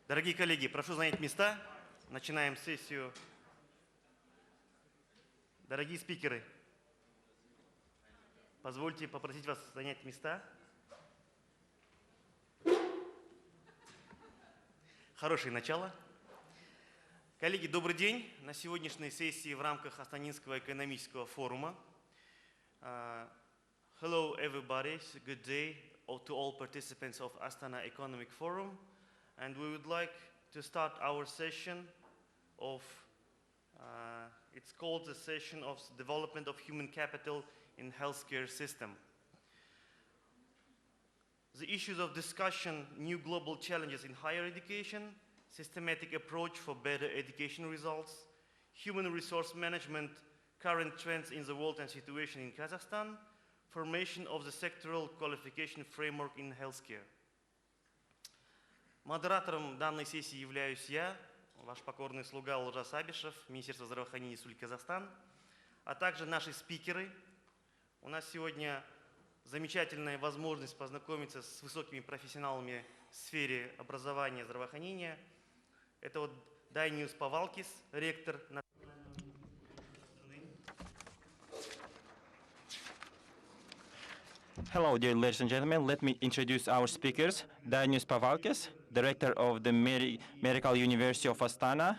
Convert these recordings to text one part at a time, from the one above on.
Дорогие коллеги, прошу занять места. Начинаем сессию. Дорогие спикеры, позвольте попросить вас занять места. Хорошее начало. Коллеги, добрый день. На сегодняшней сессии в рамках Астанинского экономического форума. Hello everybody, good day to all participants of Astana Economic Forum. And we would like to start our session of, it's called the session of development of human capital in healthcare system. The issues of discussion, new global challenges in higher education, systematic approach for better education results, human resource management, current trends in the world and situation in Kazakhstan, formation of the sectoral qualification framework in healthcare. Модератором данной сессии являюсь я, ваш покорный слуга Олжас Сабишев, Министерство здравоохранения Республики Казахстан, а также наши спикеры. У нас сегодня замечательная возможность познакомиться с высокими профессионалами в сфере образования и здравоохранения. Это вот Дайниус Павалкис, ректор. Hello, dear ladies and gentlemen. Let me introduce our speakers. Dainis Pavalkis, Director of the Medical University of Astana.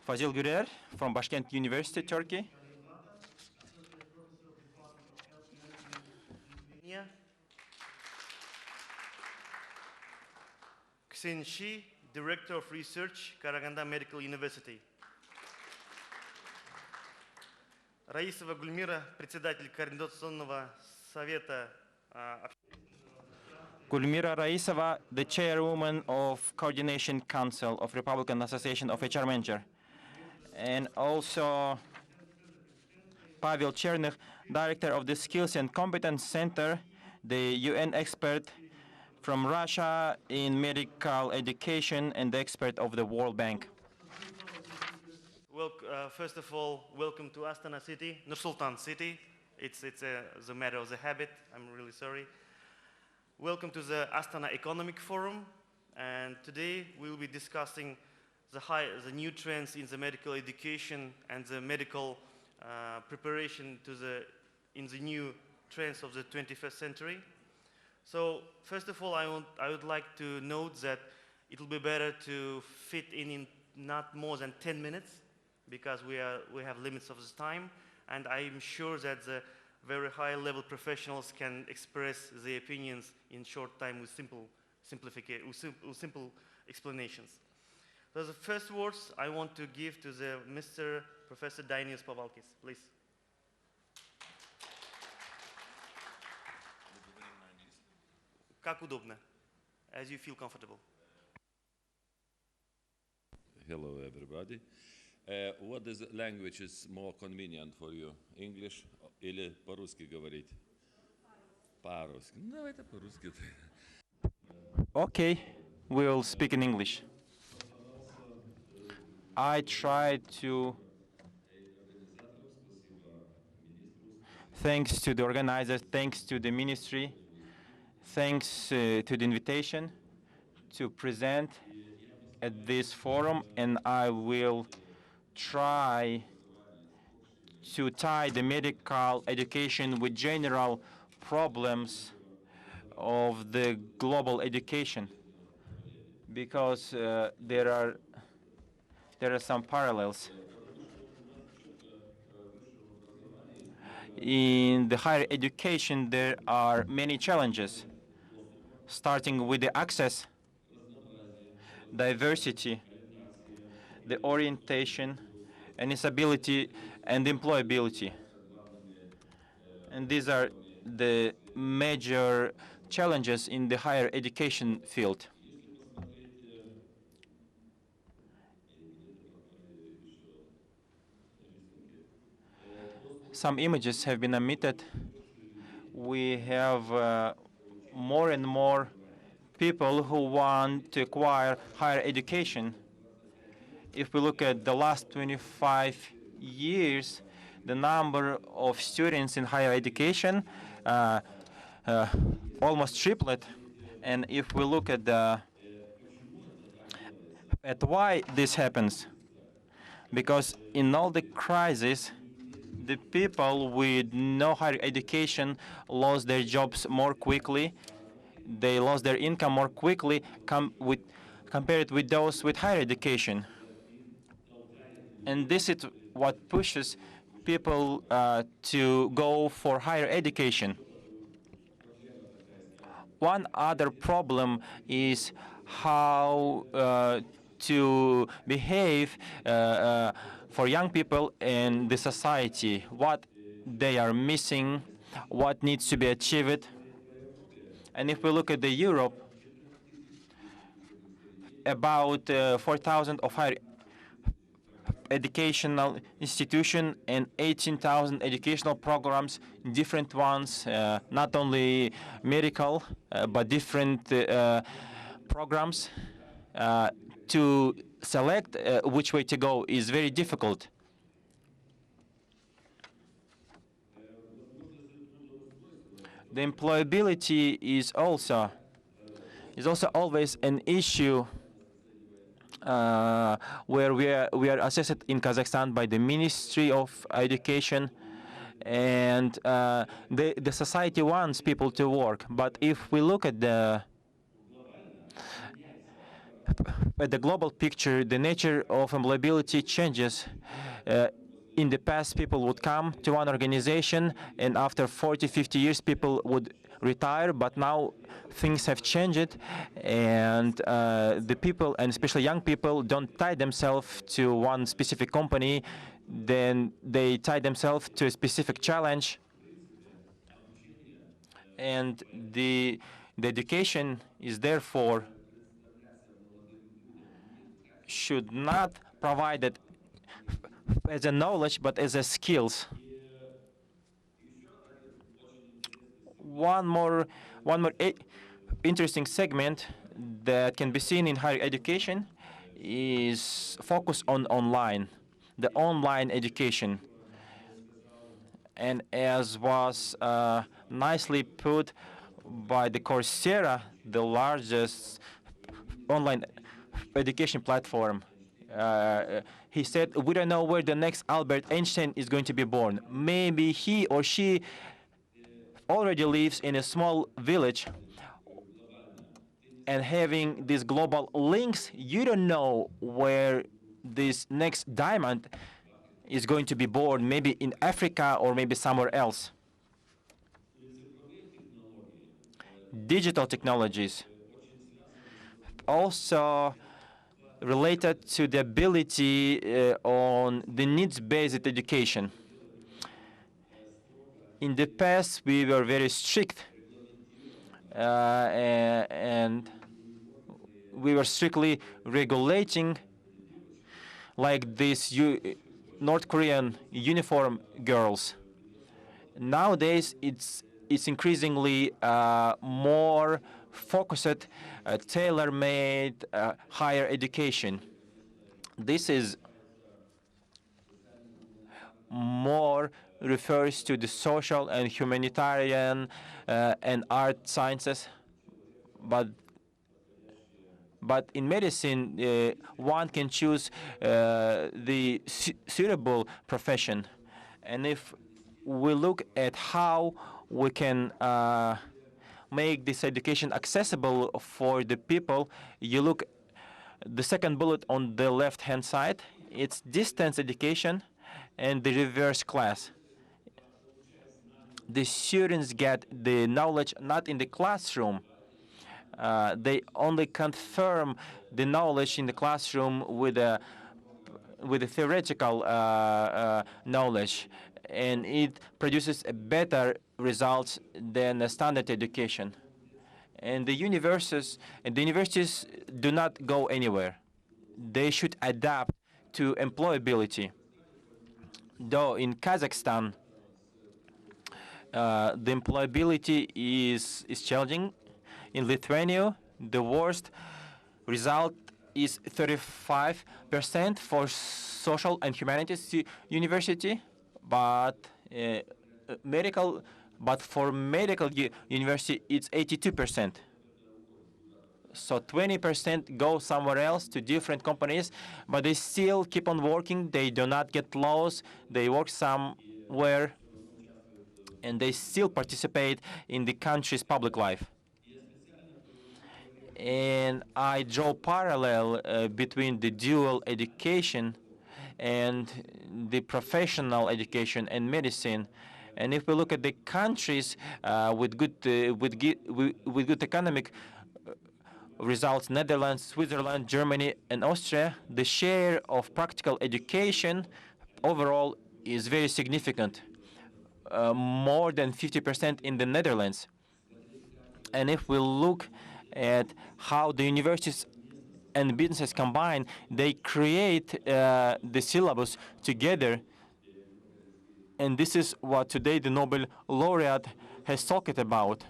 Fazil Gürer from Bashkent University, Turkey. Ksen Shi, Director of Research, Karaganda Medical University. Раисова Гульмира, председатель Координационного совета. Gulmira Raisova, the chairwoman of Coordination Council of Republican Association of HR Manager. And also Pavel Chernych, Director of the Skills and Competence Center, the UN expert from Russia in medical education and the expert of the World Bank. Well, first of all, welcome to Astana city, Nur-Sultan city. It's a matter of the habit. I'm really sorry. Welcome to the Astana Economic Forum. And today we'll be discussing the new trends in the medical education and the medical preparation in the new trends of the 21st century. So first of all, I would like to note that it will be better to fit in not more than 10 minutes. Because we have limits of the time, and I'm sure that the very high-level professionals can express their opinions in short time with simple explanations. So the first words I want to give to the Mr. Professor Dainis Pavalkis, please. Как удобно, as you feel comfortable. Hello, everybody. What is language is more convenient for you? English или по-русски говорить? По-русски. Ну, давайте по-русски. Okay, we'll speak in English. I tried to, thanks to the organizers, thanks to the ministry, thanks to the invitation to present at this forum, and I will try to tie the medical education with general problems of the global education, because there are some parallels. In the higher education, there are many challenges, starting with the access, diversity, the orientation, and disability and employability. And these are the major challenges in the higher education field. Some images have been omitted. We have more and more people who want to acquire higher education. If we look at the last 25 years, the number of students in higher education almost tripled. And if we look at why this happens, because in all the crises, the people with no higher education lost their jobs more quickly. They lost their income more quickly compared with those with higher education. And this is what pushes people to go for higher education. One other problem is how to behave for young people in the society, what they are missing, what needs to be achieved. And if we look at the Europe, about 4,000 of higher educational institution and 18,000 educational programs, different ones, not only medical, but different programs. To select which way to go is very difficult. The employability is also always an issue where we are assessed in Kazakhstan by the Ministry of Education, and the society wants people to work. But if we look at the global picture, the nature of employability changes. In the past, people would come to one organization, and after 40, 50 years, people would retire. But now things have changed, and the people, and especially young people, don't tie themselves to one specific company. Then they tie themselves to a specific challenge. And the education is therefore should not provide it as a knowledge, but as a skills. One more interesting segment that can be seen in higher education is focus on the online education. And as was nicely put by the Coursera, the largest online education platform, he said, we don't know where the next Albert Einstein is going to be born. Maybe he or she already lives in a small village, and having these global links, you don't know where this next diamond is going to be born, maybe in Africa or maybe somewhere else. Digital technologies also related to the ability on the needs-based education. In the past, we were very strict, and we were strictly regulating, like these North Korean uniform girls. Nowadays, it's increasingly more focused, tailor-made, higher education. This is more refers to the social and humanitarian and art sciences, but in medicine, one can choose the suitable profession. And if we look at how we can make this education accessible for the people, you look the second bullet on the left-hand side. It's distance education and the reverse class. The students get the knowledge not in the classroom. They only confirm the knowledge in the classroom with a theoretical knowledge, and it produces a better results than a standard education. And the universities do not go anywhere. They should adapt to employability. Though in Kazakhstan, the employability is challenging. In Lithuania, the worst result is 35% for social and humanities university, but for medical university it's 82%. So 20% go somewhere else to different companies, but they still keep on working. They do not get lost. They work somewhere, and they still participate in the country's public life. And I draw parallel between the dual education and the professional education and medicine. And if we look at the countries with good economic results, Netherlands, Switzerland, Germany, and Austria, the share of practical education overall is very significant, more than 50% in the Netherlands. And if we look at how the universities and businesses combine, they create the syllabus together. And this is what today the Nobel laureate has talked about.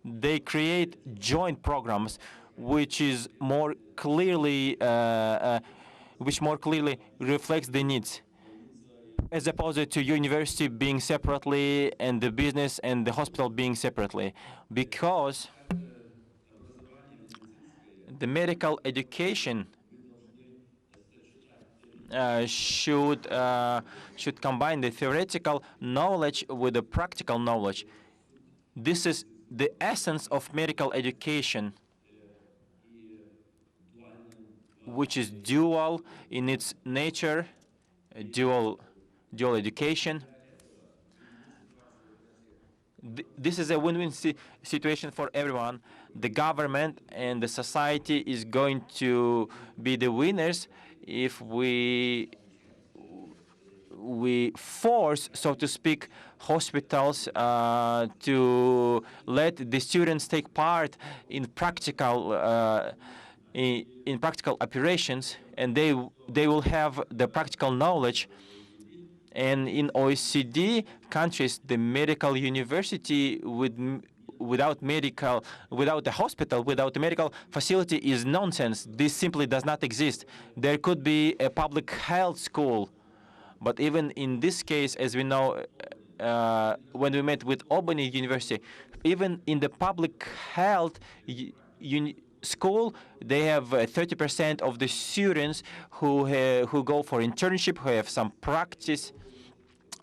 They create joint programs which more clearly reflects the needs, as opposed to university being separately and the business and the hospital being separately, because the medical education should combine the theoretical knowledge with the practical knowledge. This is the essence of medical education, which is dual in its nature, dual education. This is a win-win situation for everyone. The government and the society is going to be the winners if we force, so to speak, hospitals to let the students take part in practical operations, and they will have the practical knowledge. And in OECD countries, the medical university without the hospital, without the medical facility is nonsense. This simply does not exist. There could be a public health school, but even in this case, as we know, when we met with Albany University, even in the public health school, they have 30% of the students who go for internship, who have some practice.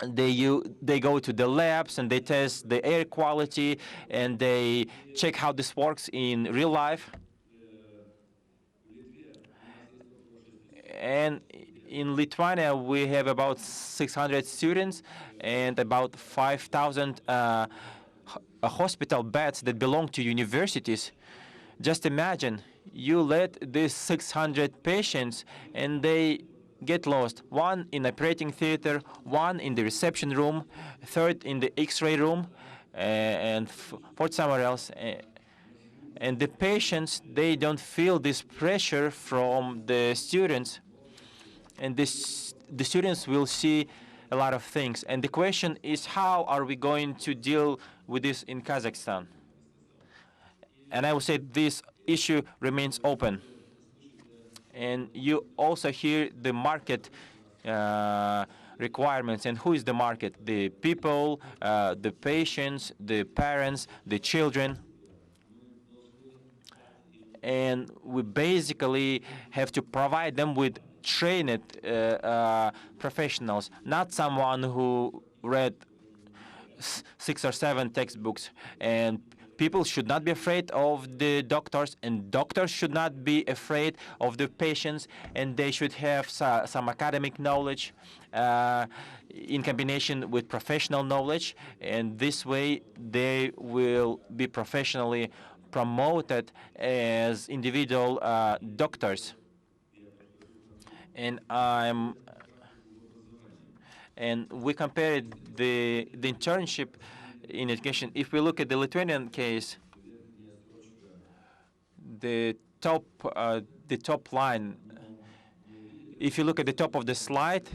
They go to the labs and they test the air quality and they check how this works in real life. And in Lithuania, we have about 600 students and about 5,000 hospital beds that belong to universities. Just imagine, you let these 600 patients and they get lost. One in operating theater, one in the reception room, third in the X-ray room, and fourth somewhere else. And the patients, they don't feel this pressure from the students. And the students will see a lot of things. And the question is, how are we going to deal with this in Kazakhstan? And I would say this issue remains open. And you also hear the market requirements. And who is the market? The people, the patients, the parents, the children. And we basically have to provide them with trained professionals, not someone who read 6 or 7 textbooks. And people should not be afraid of the doctors, and doctors should not be afraid of the patients, and they should have some academic knowledge in combination with professional knowledge, and this way they will be professionally promoted as individual doctors. And we compared the internship in education. If we look at the Lithuanian case, the top line, if you look at the top of the slide,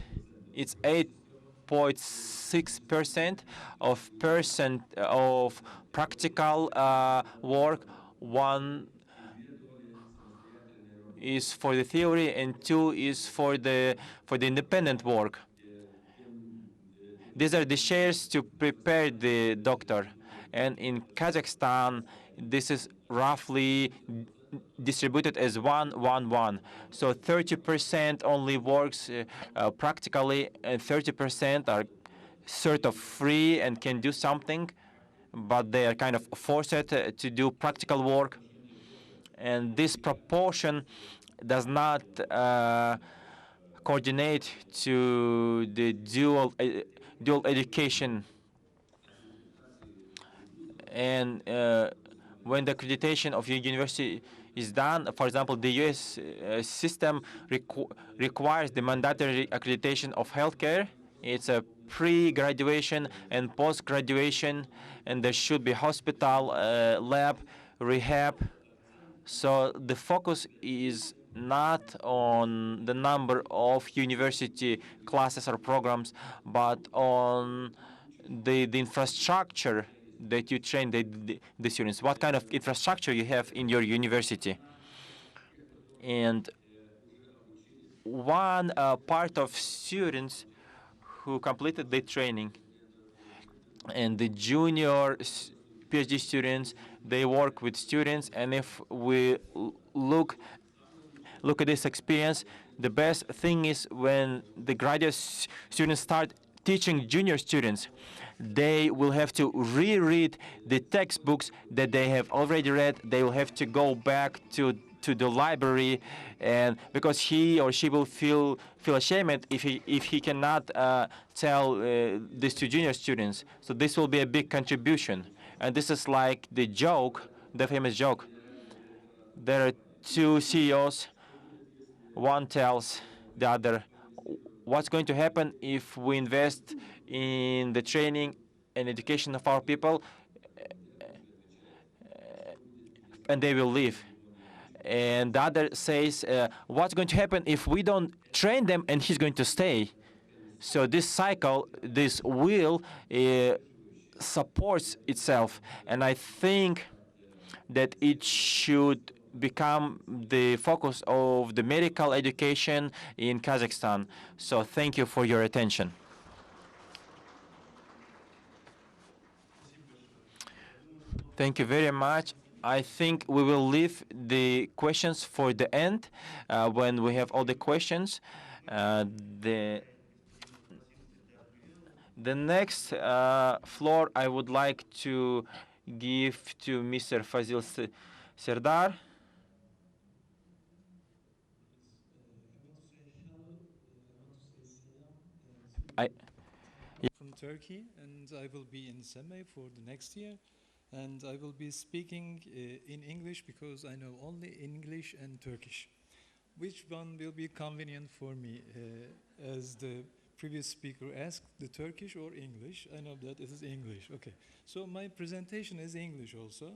it's 8.6% of practical work. 1 is for the theory, and 2 is for the independent work. These are the shares to prepare the doctor. And in Kazakhstan, this is roughly distributed as 1-1-1. So 30% only works practically, and 30% are sort of free and can do something, but they are kind of forced to do practical work. And this proportion does not coordinate to the dual education. And when the accreditation of your university is done, for example, the US system requires the mandatory accreditation of healthcare. It's a pre-graduation and post-graduation, and there should be hospital, lab, rehab. So the focus is not on the number of university classes or programs, but on the infrastructure that you train the students, what kind of infrastructure you have in your university. And one part of students who completed the training and the junior PhD students, they work with students, and if we look at this experience, the best thing is when the graduate students start teaching junior students. They will have to reread the textbooks that they have already read. They will have to go back to the library, and because he or she will feel ashamed if he cannot tell this to junior students. So this will be a big contribution. And this is like the joke, the famous joke. There are two CEOs. One tells the other, what's going to happen if we invest in the training and education of our people, and they will leave. And the other says, what's going to happen if we don't train them and he's going to stay? So this cycle, this wheel, supports itself. And I think that it should become the focus of the medical education in Kazakhstan. So thank you for your attention. Thank you very much. I think we will leave the questions for the end when we have all the questions. The next floor I would like to give to Mr. Fazil Serdar. From Turkey, and I will be in Seme for the next year, and I will be speaking in English because I know only English and Turkish. Which one will be convenient for me? As the previous speaker asked, the Turkish or English? I know that it is English. Okay, so my presentation is English also,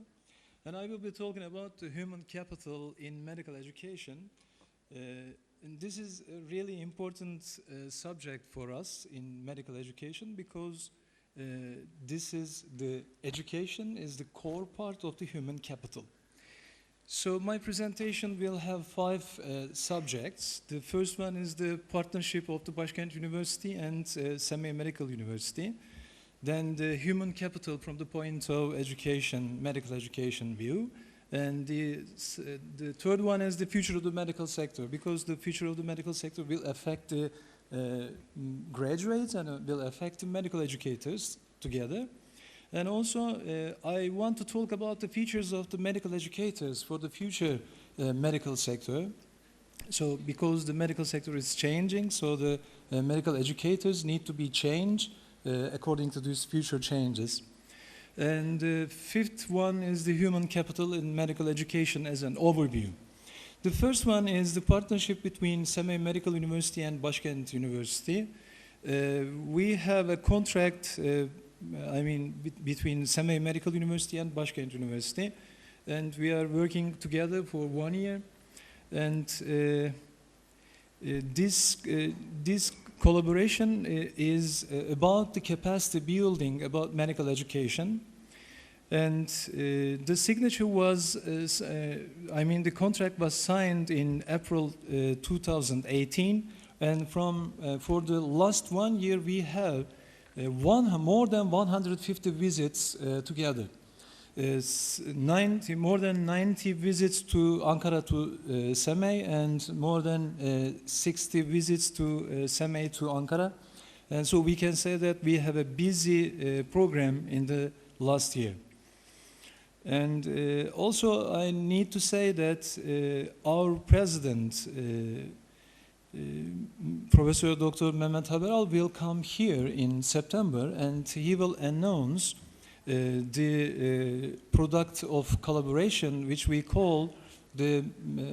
and I will be talking about the human capital in medical education. And this is a really important subject for us in medical education because this is the education is the core part of the human capital. So my presentation will have 5 subjects. The first one is the partnership of the Başkent University and Semih Medical University. Then the human capital from the point of education, medical education view. And the third one is the future of the medical sector, because the future of the medical sector will affect the graduates and will affect the medical educators together. And also, I want to talk about the features of the medical educators for the future medical sector. So, because the medical sector is changing, so the medical educators need to be changed according to these future changes. And the fifth one is the human capital in medical education as an overview. The first one is the partnership between Semih Medical University and Başkent University. We have a contract, between Semih Medical University and Başkent University, and we are working together for 1 year. And this collaboration is about the capacity building about medical education. And the signature was, the contract was signed in April 2018. And for the last 1 year, we have more than 150 visits together. more than 90 visits to Ankara to Semey, and more than 60 visits to Semey to Ankara. And so we can say that we have a busy program in the last year. And also I need to say that our president, Professor Dr. Mehmet Haberal, will come here in September, and he will announce the product of collaboration, which we call the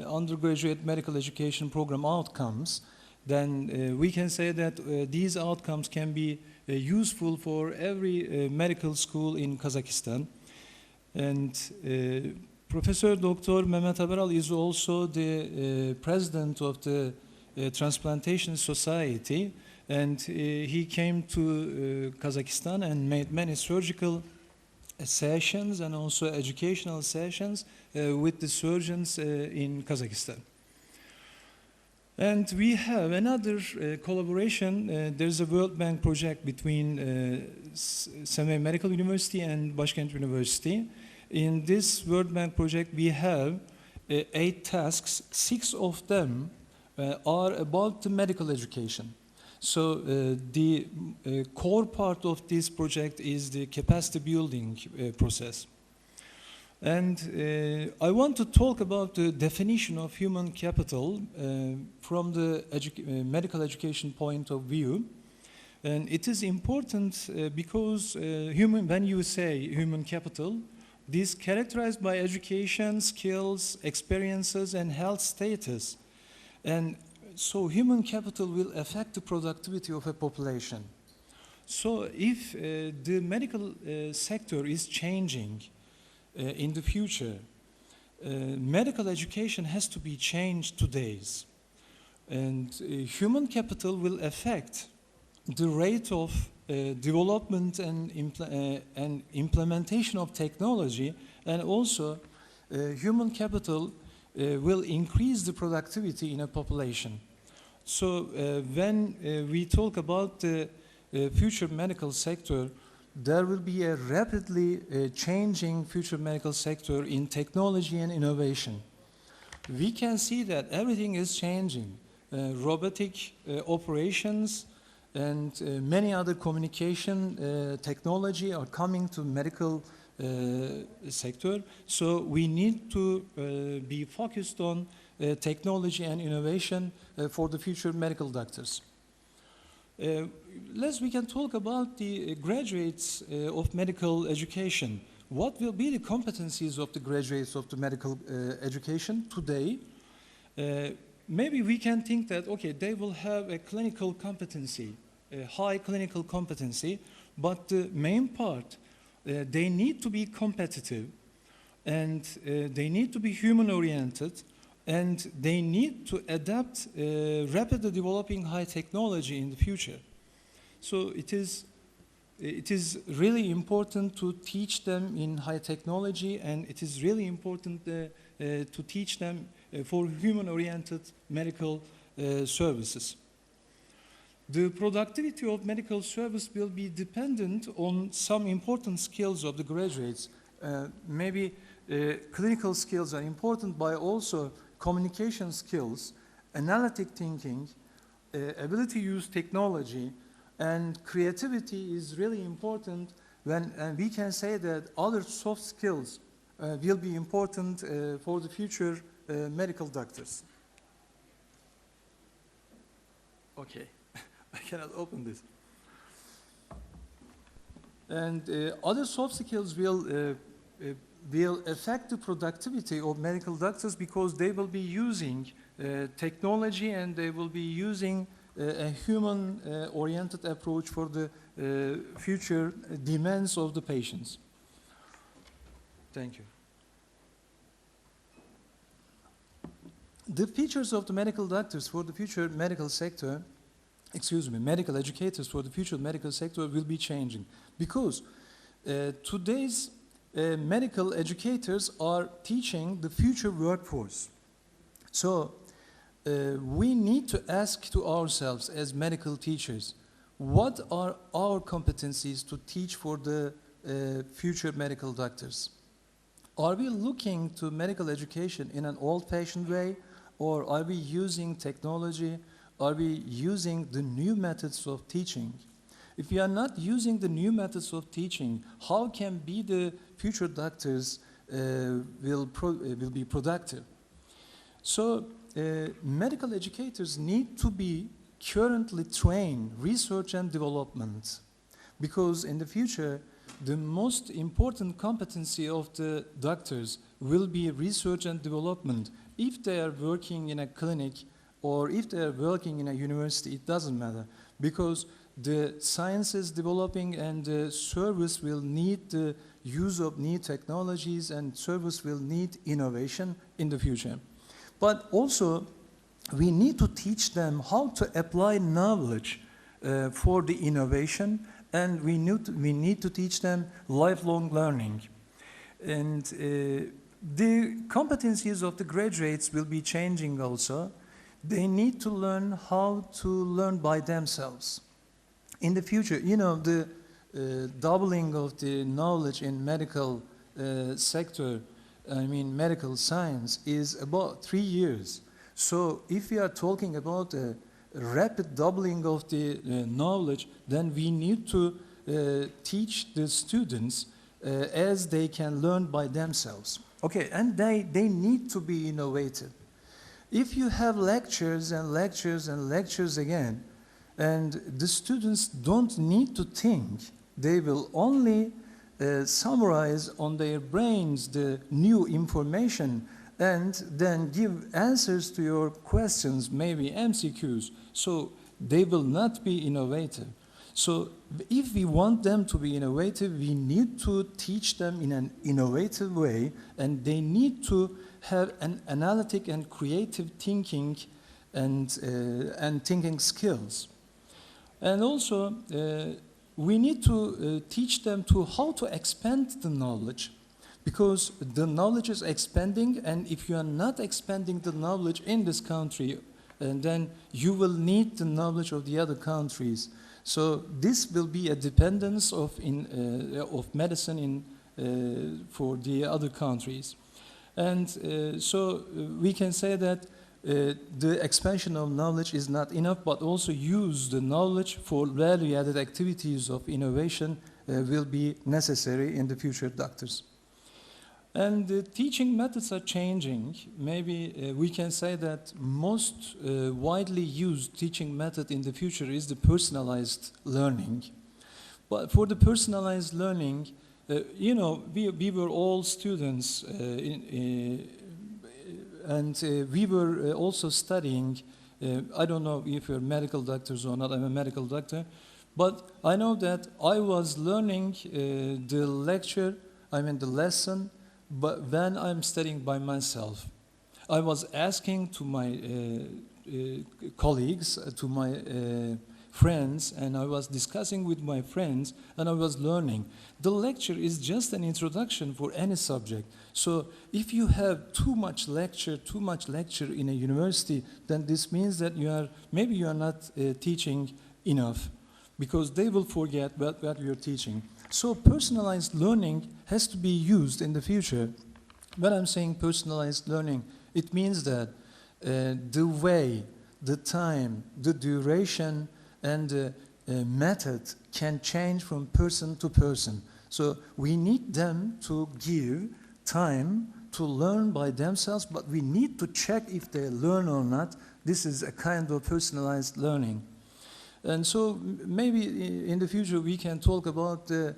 undergraduate medical education program outcomes. Then we can say that these outcomes can be useful for every medical school in Kazakhstan. And Professor Dr. Mehmet Haberal is also the president of the Transplantation Society, and he came to Kazakhstan and made many surgical sessions and also educational sessions with the surgeons in Kazakhstan. And we have another collaboration. There's a World Bank project between Semey Medical University and Başkent University. In this World Bank project, we have 8 tasks. 6 of them are about the medical education. So the core part of this project is the capacity building process. And I want to talk about the definition of human capital from the medical education point of view. And it is important because when you say human capital, this is characterized by education, skills, experiences, and health status. And so human capital will affect the productivity of a population. So if the medical sector is changing in the future, medical education has to be changed today. And human capital will affect the rate of development and implementation of technology, and also human capital will increase the productivity in a population. So when we talk about the future medical sector, there will be a rapidly changing future medical sector in technology and innovation. We can see that everything is changing. Robotic operations and many other communication technology are coming to medical sector. So we need to be focused on technology and innovation for the future medical doctors. We can talk about the graduates of medical education. What will be the competencies of the graduates of the medical education today? Maybe we can think that, okay, they will have a clinical competency, a high clinical competency, but the main part, they need to be competitive, and they need to be human-oriented, and they need to adapt rapidly developing high technology in the future. So it is really important to teach them in high technology, and it is really important to teach them for human-oriented medical services. The productivity of medical service will be dependent on some important skills of the graduates. Maybe clinical skills are important, but also communication skills, analytic thinking, ability to use technology, and creativity is really important when we can say that other soft skills will be important for the future medical doctors. Okay, I cannot open this. And other soft skills will affect the productivity of medical doctors because they will be using technology, and they will be using a human-oriented approach for the future demands of the patients. Thank you. The features of the medical doctors for the future medical sector, medical educators for the future medical sector will be changing, because today's medical educators are teaching the future workforce. So we need to ask to ourselves as medical teachers, what are our competencies to teach for the future medical doctors? Are we looking to medical education in an old-fashioned way, or are we using technology? Are we using the new methods of teaching? If we are not using the new methods of teaching, how can be the future doctors will be productive? So medical educators need to be currently trained research and development, because in the future the most important competency of the doctors will be research and development. If they are working in a clinic or if they are working in a university, it doesn't matter, because the science is developing and the service will need the use of new technologies, and service will need innovation in the future. But also, we need to teach them how to apply knowledge for the innovation, and we need to teach them lifelong learning. And the competencies of the graduates will be changing also. They need to learn how to learn by themselves. In the future, you know, the doubling of the knowledge in medical sector, I mean medical science, is about 3 years. So if we are talking about a rapid doubling of the knowledge, then we need to teach the students as they can learn by themselves. Okay, and they need to be innovative. If you have lectures and lectures and lectures again, and the students don't need to think, they will only summarize on their brains the new information and then give answers to your questions, maybe MCQs. So they will not be innovative. So if we want them to be innovative, we need to teach them in an innovative way, and they need to have an analytic and creative thinking and thinking skills. And also, we need to teach them to how to expand the knowledge, because the knowledge is expanding, and if you are not expanding the knowledge in this country, then you will need the knowledge of the other countries. So this will be a dependence of medicine for the other countries. And so we can say that the expansion of knowledge is not enough, but also use the knowledge for value-added activities of innovation will be necessary in the future doctors. And the teaching methods are changing. Maybe we can say that most widely used teaching method in the future is the personalized learning. But for the personalized learning, you know, we were all students and we were also studying. I don't know if you're medical doctors or not. I'm a medical doctor. But I know that I was learning the lesson, but when I'm studying by myself. I was asking to my colleagues, to my friends, and I was discussing with my friends, and I was learning. The lecture is just an introduction for any subject. So if you have too much lecture in a university, then this means that maybe you are not teaching enough, because they will forget what you're teaching. So personalized learning has to be used in the future. When I'm saying personalized learning, it means that the way, the time, the duration, and the method can change from person to person. So we need them to give time to learn by themselves, but we need to check if they learn or not. This is a kind of personalized learning. And so maybe in the future we can talk about the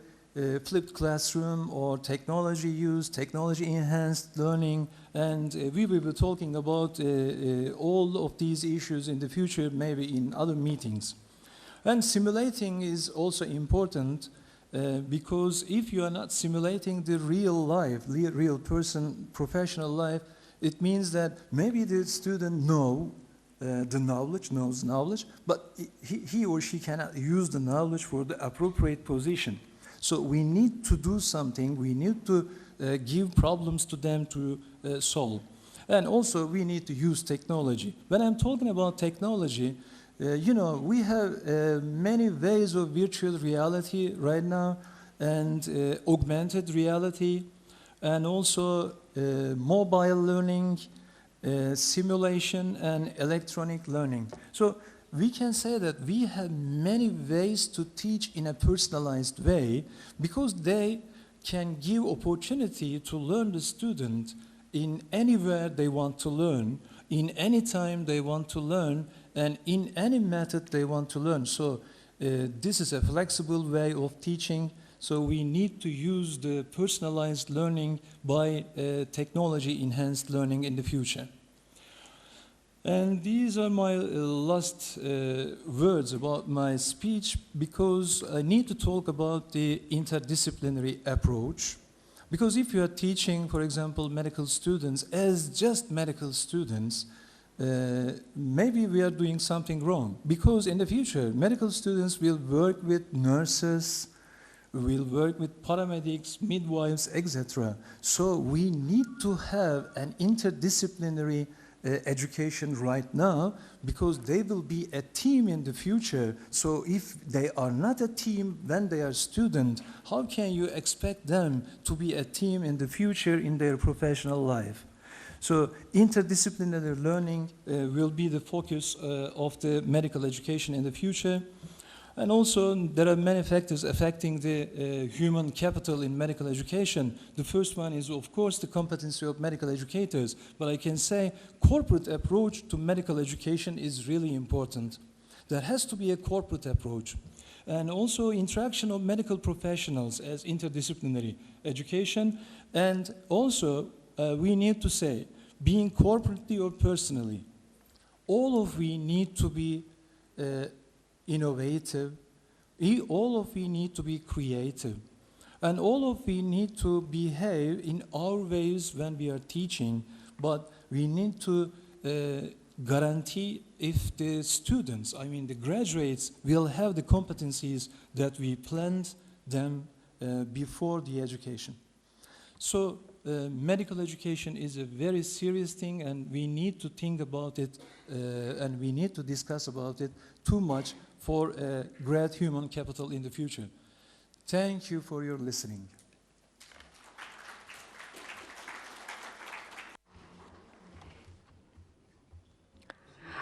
flipped classroom or technology use, technology-enhanced learning, and we will be talking about all of these issues in the future, maybe in other meetings. And simulating is also important because if you are not simulating the real life, real person, professional life, it means that maybe the student knows knowledge, but he or she cannot use the knowledge for the appropriate position. So we need to do something. We need to give problems to them to solve. And also we need to use technology. When I'm talking about technology, you know, we have many ways of virtual reality right now, and augmented reality. and also mobile learning, simulation, and electronic learning. So we can say that we have many ways to teach in a personalized way, because they can give opportunity to learn the student in anywhere they want to learn, in any time they want to learn, and in any method they want to learn. So this is a flexible way of teaching. So we need to use the personalized learning by technology-enhanced learning in the future. And these are my last words about my speech, because I need to talk about the interdisciplinary approach. Because if you are teaching, for example, medical students as just medical students, maybe we are doing something wrong. Because in the future, medical students will work with nurses, will work with paramedics, midwives, etc. So we need to have an interdisciplinary education right now, because they will be a team in the future. So if they are not a team when they are students, how can you expect them to be a team in the future in their professional life? So interdisciplinary learning will be the focus of the medical education in the future. And also, there are many factors affecting the human capital in medical education. The first one is, of course, the competency of medical educators. But I can say corporate approach to medical education is really important. There has to be a corporate approach. And also interaction of medical professionals as interdisciplinary education. And also, we need to say, being corporately or personally, all of we need to be innovative, all of we need to be creative, and all of we need to behave in our ways when we are teaching, but we need to guarantee if the students, I mean the graduates, will have the competencies that we planned them before the education. So medical education is a very serious thing, and we need to think about it and we need to discuss about it too much for a great human capital in the future. Thank you for your listening.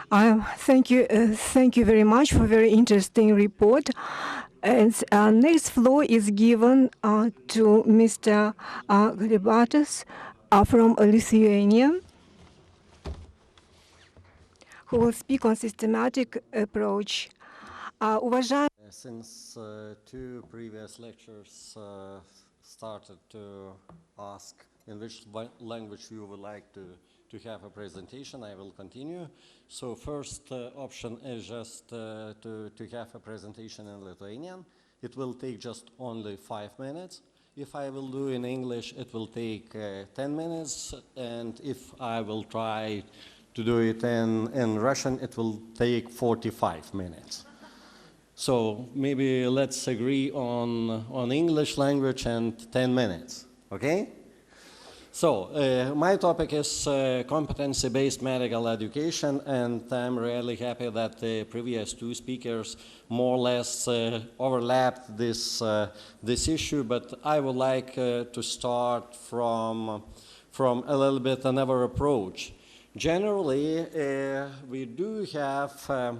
Thank you very much for a very interesting report. And next floor is given to Mr. Galibatas from Lithuania, who will speak on systematic approach. Since two previous lectures started to ask in which language you would like to have a presentation, I will continue. So first option is just to have a presentation in Lithuanian. It will take just only 5 minutes. If I will do in English, it will take 10 minutes. And if I will try to do it in Russian, it will take 45 minutes. So maybe let's agree on English language and 10 minutes, okay? So my topic is competency-based medical education, and I'm really happy that the previous two speakers more or less overlapped this issue, but I would like to start from a little bit another approach. Generally, we do have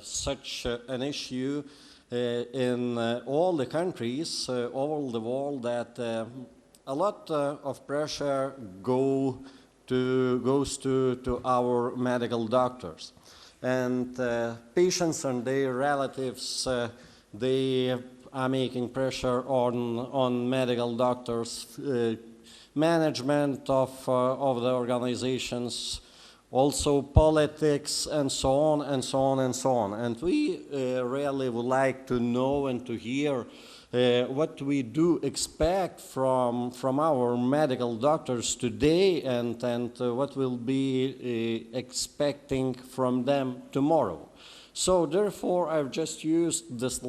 such an issue in all the countries all the world, that a lot of pressure goes to our medical doctors, and patients and their relatives they are making pressure on medical doctors, management of the organizations, also politics, and so on and so on and so on. And we really would like to know and to hear what we do expect from our medical doctors today, and what we'll be expecting from them tomorrow. So therefore, I've just used this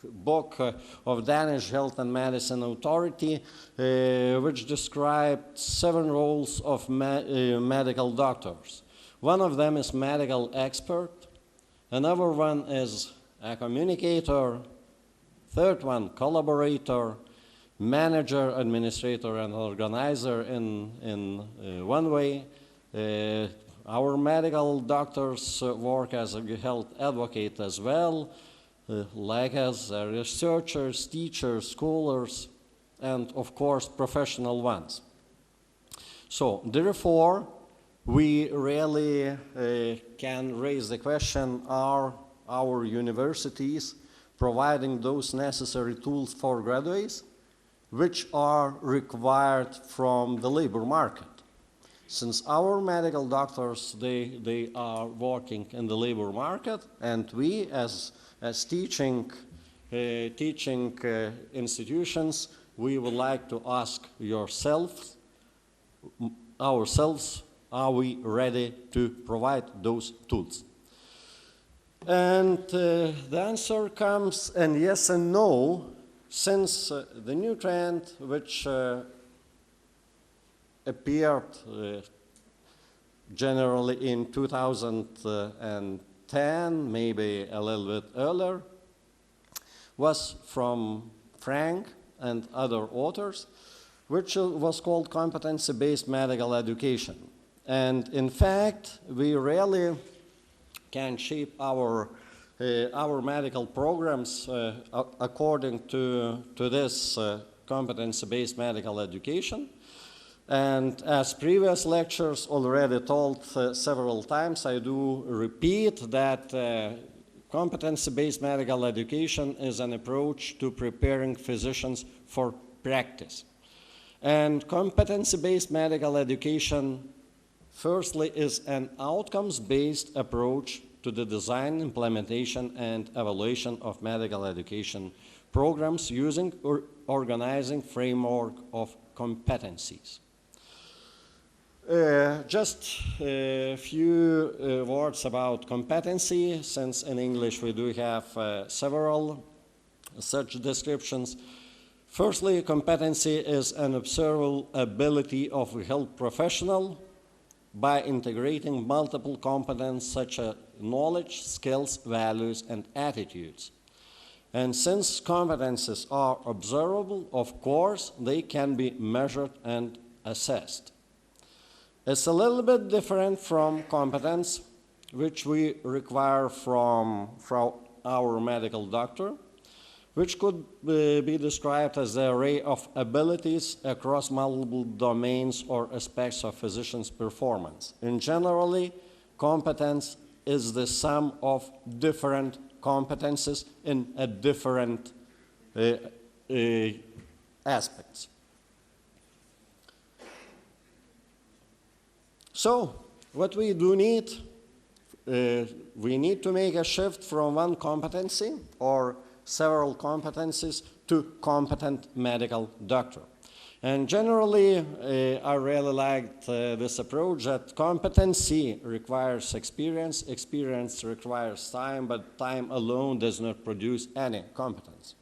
book of Danish Health and Medicine Authority, which described 7 roles of medical doctors. One of them is medical expert, another one is a communicator, third one collaborator, manager, administrator, and organizer in one way. Our medical doctors work as a health advocate as well, like as researchers, teachers, scholars, and of course professional ones. So therefore, we really can raise the question, are our universities providing those necessary tools for graduates which are required from the labor market? Since our medical doctors, they are working in the labor market, and we as teaching institutions, we would like to ask ourselves, are we ready to provide those tools? And the answer comes in yes and no, since the new trend which appeared generally in 2010, maybe a little bit earlier, was from Frank and other authors, which was called Competency-Based Medical Education. And in fact, we really can shape our medical programs according to this competency-based medical education. And as previous lectures already told several times, I do repeat that competency-based medical education is an approach to preparing physicians for practice. And competency-based medical education, firstly, is an outcomes-based approach to the design, implementation, and evaluation of medical education programs using organizing framework of competencies. Just a few words about competency, since in English we do have several such descriptions. Firstly, competency is an observable ability of a health professional by integrating multiple competencies such as knowledge, skills, values, and attitudes. And since competencies are observable, of course, they can be measured and assessed. It's a little bit different from competence, which we require from our medical doctor, which could be described as the array of abilities across multiple domains or aspects of physician's performance. And generally, competence is the sum of different competences in different aspects. So, what we do need, we need to make a shift from one competency or several competencies to competent medical doctor. And generally, I really liked this approach that competency requires experience, experience requires time, but time alone does not produce any competence.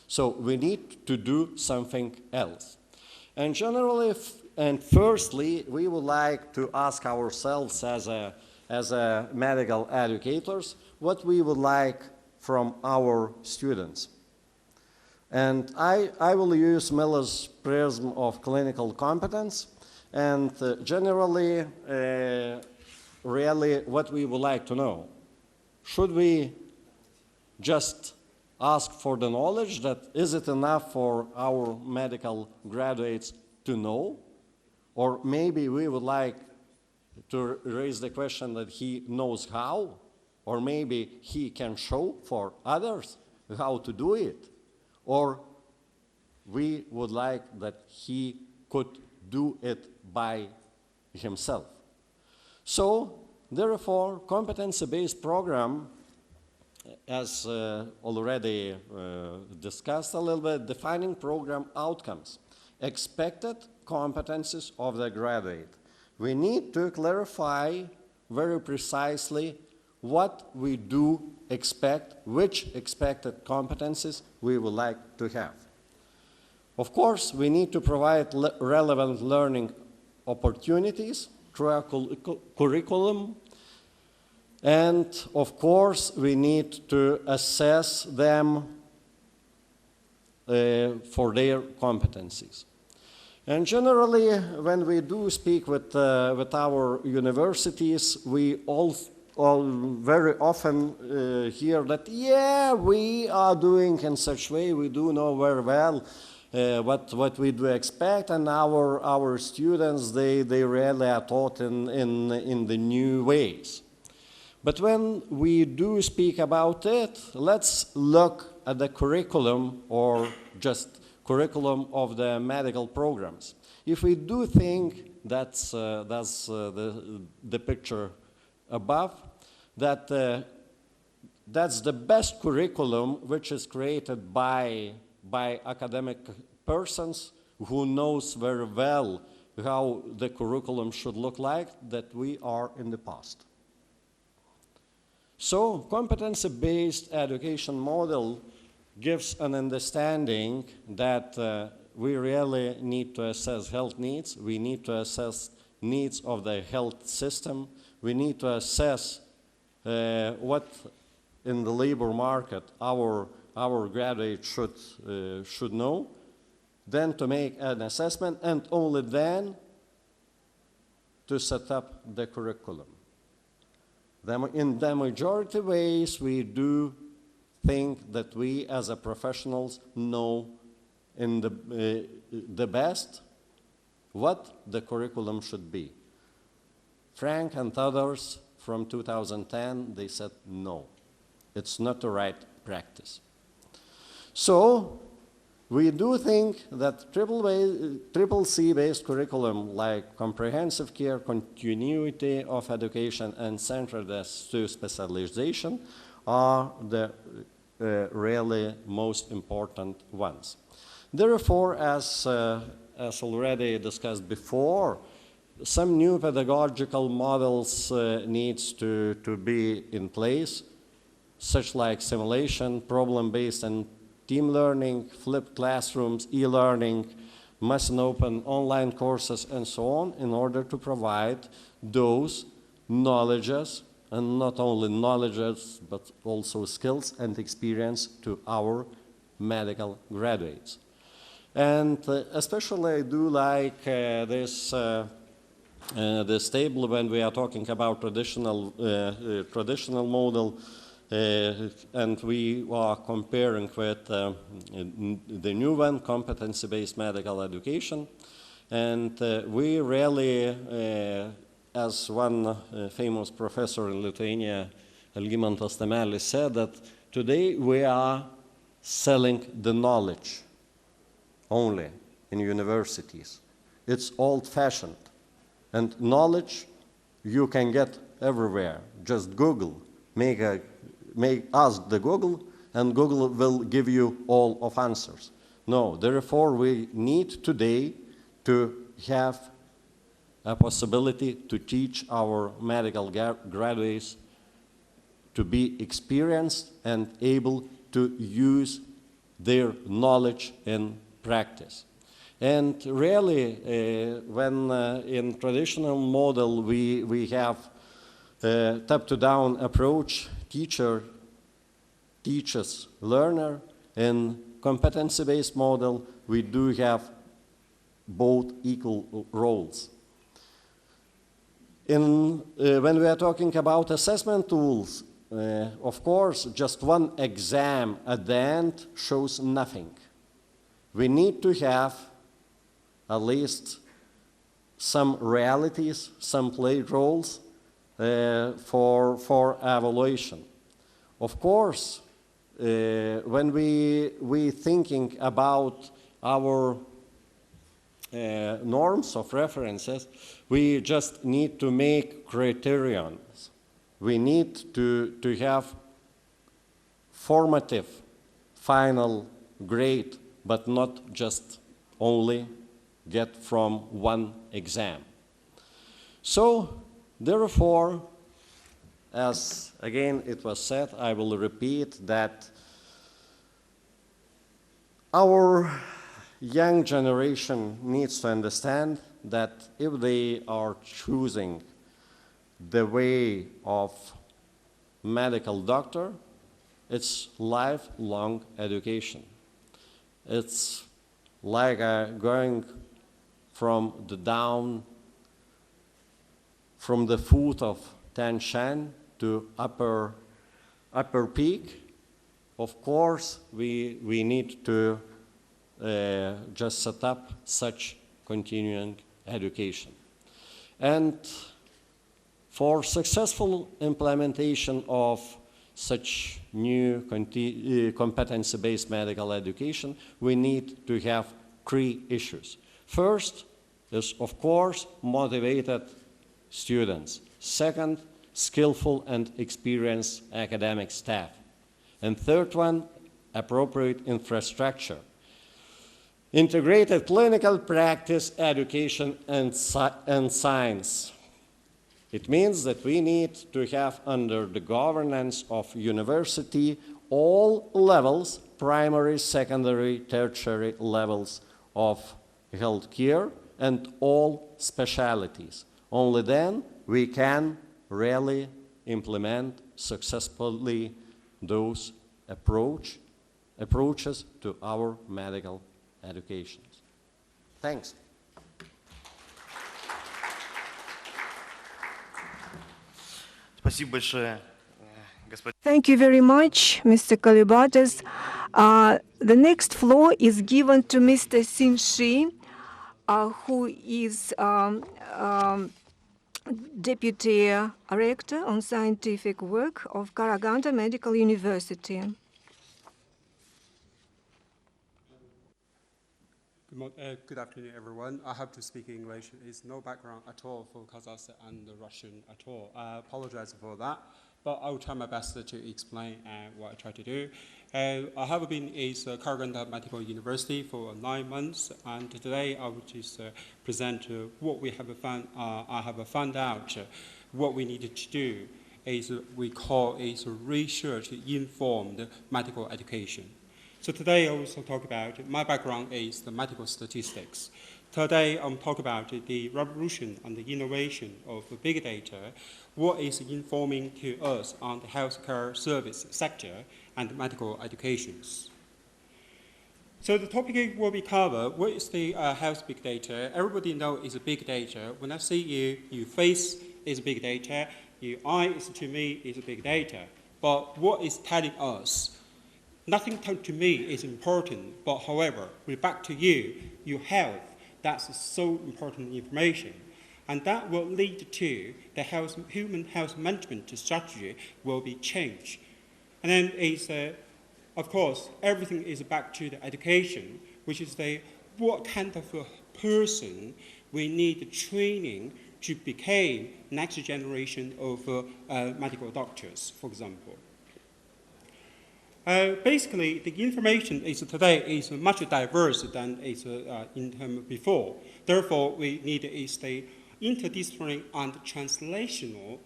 So we need to do something else. And generally, and firstly, we would like to ask ourselves as a medical educators, what we would like from our students. And I will use Miller's prism of clinical competence, and generally, really what we would like to know. Should we just ask for the knowledge, that is it enough for our medical graduates to know? Or maybe we would like to raise the question that he knows how, or maybe he can show for others how to do it. Or we would like that he could do it by himself. So, therefore, competency-based program, as already discussed a little bit, defining program outcomes, expected competencies of the graduate. We need to clarify very precisely what we do expect, which expected competencies we would like to have. Of course, we need to provide relevant learning opportunities through a curriculum, and of course, we need to assess them for their competencies. And generally, when we do speak with our universities, we all very often hear that, yeah, we are doing in such way, we do know very well what we do expect, and our students, they really are taught in the new ways. But when we do speak about it, let's look at the curriculum, or just curriculum of the medical programs. If we do think that's the picture above, that's the best curriculum which is created by academic persons who knows very well how the curriculum should look like, that we are in the past. So, competency-based education model gives an understanding that we really need to assess health needs, we need to assess needs of the health system, we need to assess what in the labor market our graduates should know, then to make an assessment, and only then to set up the curriculum. In the majority ways, we do think that we as a professionals know in the best what the curriculum should be. Frank and others from 2010, they said no, it's not the right practice. So we do think that triple C-based curriculum like comprehensive care, continuity of education, and centeredness to specialization are the really most important ones. Therefore, as already discussed before, some new pedagogical models needs to be in place, such like simulation, problem-based and team learning, flipped classrooms, e-learning, mass and open online courses, and so on, in order to provide those knowledges, and not only knowledges, but also skills and experience to our medical graduates. And especially I do like this table when we are talking about traditional model, and we are comparing with the new one, competency-based medical education. And we really, as one famous professor in Lithuania, Algimantas Tamelis, said that today we are selling the knowledge only in universities. It's old-fashioned. And knowledge you can get everywhere. Just Google. Ask the Google, and Google will give you all of answers. No, therefore we need today to have a possibility to teach our medical graduates to be experienced and able to use their knowledge in practice. And really, when in traditional model we have top-to-down approach, teacher teaches learner. In competency-based model, we do have both equal roles. When we are talking about assessment tools, of course, just one exam at the end shows nothing. We need to have at least some realities, some play roles for evaluation. Of course, when we thinking about our norms of references, we just need to make criterions. We need to have formative final grade, but not just only get from one exam. So, therefore, as again it was said, I will repeat that our young generation needs to understand that if they are choosing the way of medical doctor, it's lifelong education. It's like going from the foot of Tian Shan to upper peak. Of course, we need to just set up such continuing education. And for successful implementation of such new competency-based medical education, we need to have 3 issues. First is, of course, motivated students. Second, skillful and experienced academic staff. And third one, appropriate infrastructure. Integrated clinical practice, education, and science. It means that we need to have under the governance of university all levels, primary, secondary, tertiary levels of healthcare and all specialties. Only then we can really implement successfully those approaches to our medical education. Thanks. Спасибо большое, господин. Thank you very much, Mr. Kalibatas. The next floor is given to Mr. Xin Shi, who is Deputy Rector on Scientific Work of Karaganda Medical University. Good afternoon, everyone. I have to speak English. It's no background at all for Kazakh and Russian at all. I apologize for that, but I will try my best to explain what I try to do. I have been at Karaganda Medical University for 9 months, and today I will just present what we have found. I have found out what we needed to do is we call it research-informed medical education. So today I will also talk about, my background is the medical statistics. Today I'm talking about the revolution and the innovation of big data, what is informing to us on the healthcare service sector and medical educations. So the topic will be covered, what is the health big data? Everybody knows it's a big data. When I see you, your face is big data, your eye is to me is big data. But what is telling us? Nothing to me is important, but however, back to you, your health, that's so important information. And that will lead to the human health management strategy will be changed. And then it's, of course, everything is back to the education, which is what kind of a person we need training to become next generation of medical doctors, for example. Basically, the information today is much diverse than in before. Therefore, we need the interdisciplinary and translational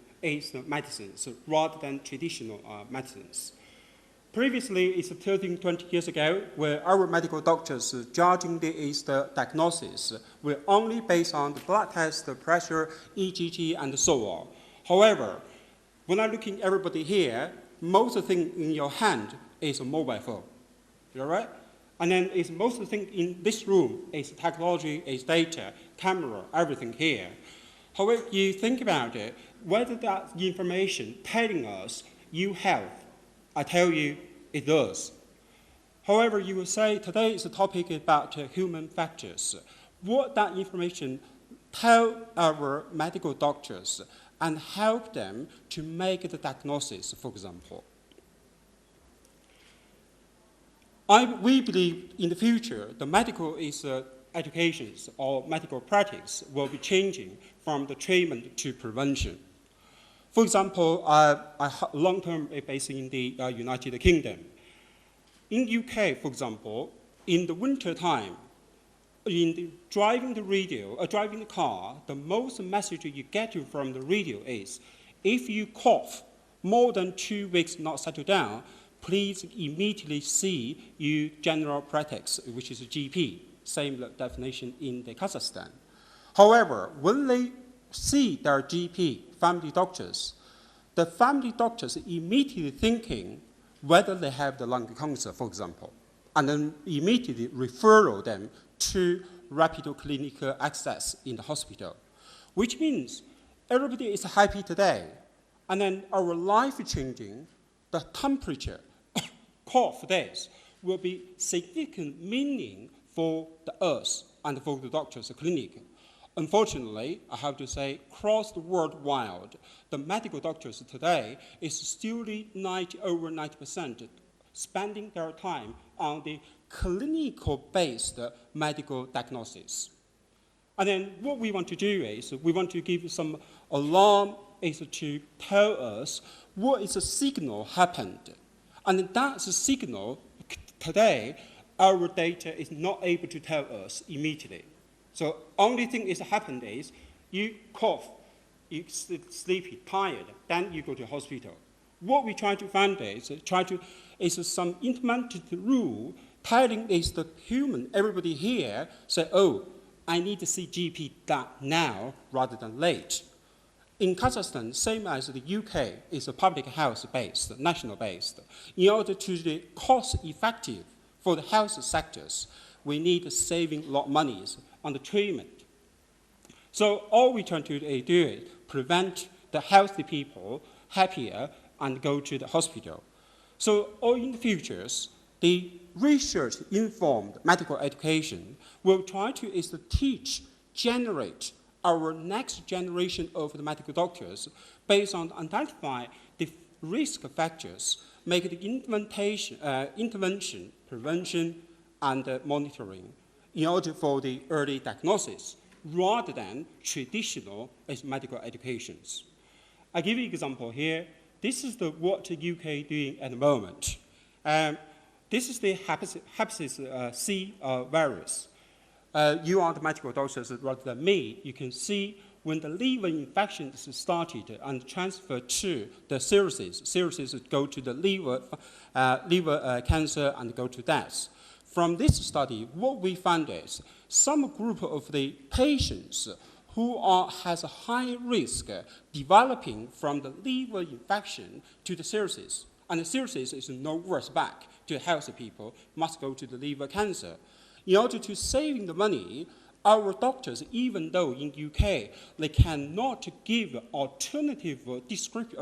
medicines rather than traditional medicines. Previously, it's 13, 20 years ago, where our medical doctors judging the diagnosis were only based on the blood test, the pressure, EGG, and so on. However, when I'm looking at everybody here, most of the thing in your hand is a mobile phone, all right? And then most of the thing in this room is technology, is data, camera, everything here. However, you think about it, whether that information telling us you have, I tell you it does. However, you will say today is a topic about human factors. What that information tell our medical doctors and help them to make the diagnosis, for example. We believe in the future, the medical education or medical practice will be changing from the treatment to prevention. For example, long-term based in the United Kingdom. In UK, for example, in the winter time, driving the car, the most message you get from the radio is, if you cough more than 2 weeks not settled down, please immediately see your general practice, which is a GP, same definition in the Kazakhstan. However, when they see their GP, family doctors, the family doctors immediately thinking whether they have the lung cancer, for example. and then immediately refer them to rapid clinical access in the hospital, which means everybody is happy today, and then our life changing, the temperature, cough days will be significant meaning for the us and for the doctor's clinic. Unfortunately, I have to say, across the world wide, the medical doctors today is still over 90% spending their time on the clinical-based medical diagnosis. And then what we want to do is we want to give some alarm is to tell us what is a signal happened. And that's a signal today our data is not able to tell us immediately. So only thing is happened is you cough, you sleepy, tired, then you go to hospital. What we try to find is some implemented rule telling is the human, everybody here say, oh, I need to see GP that now rather than late. In Kazakhstan, same as the UK, is a public health based, national based. In order to be cost effective for the health sectors, we need saving a lot of money on the treatment. So all we try to do is prevent the healthy people happier and go to the hospital. So all in the futures, the research-informed medical education will try to is to teach, generate our next generation of the medical doctors based on identify the risk factors, make the intervention, prevention, and monitoring in order for the early diagnosis rather than traditional as medical educations. I give you an example here. This is what the UK doing at the moment. This is the hepatitis C virus. You are the medical doctors rather than me. You can see when the liver infections started and transferred to the cirrhosis. Cirrhosis go to the liver cancer and go to death. From this study, what we found is some group of the patients who has a high risk developing from the liver infection to the cirrhosis. And the cirrhosis is no worse back to healthy people, must go to the liver cancer. In order to saving the money, our doctors, even though in UK, they cannot give alternative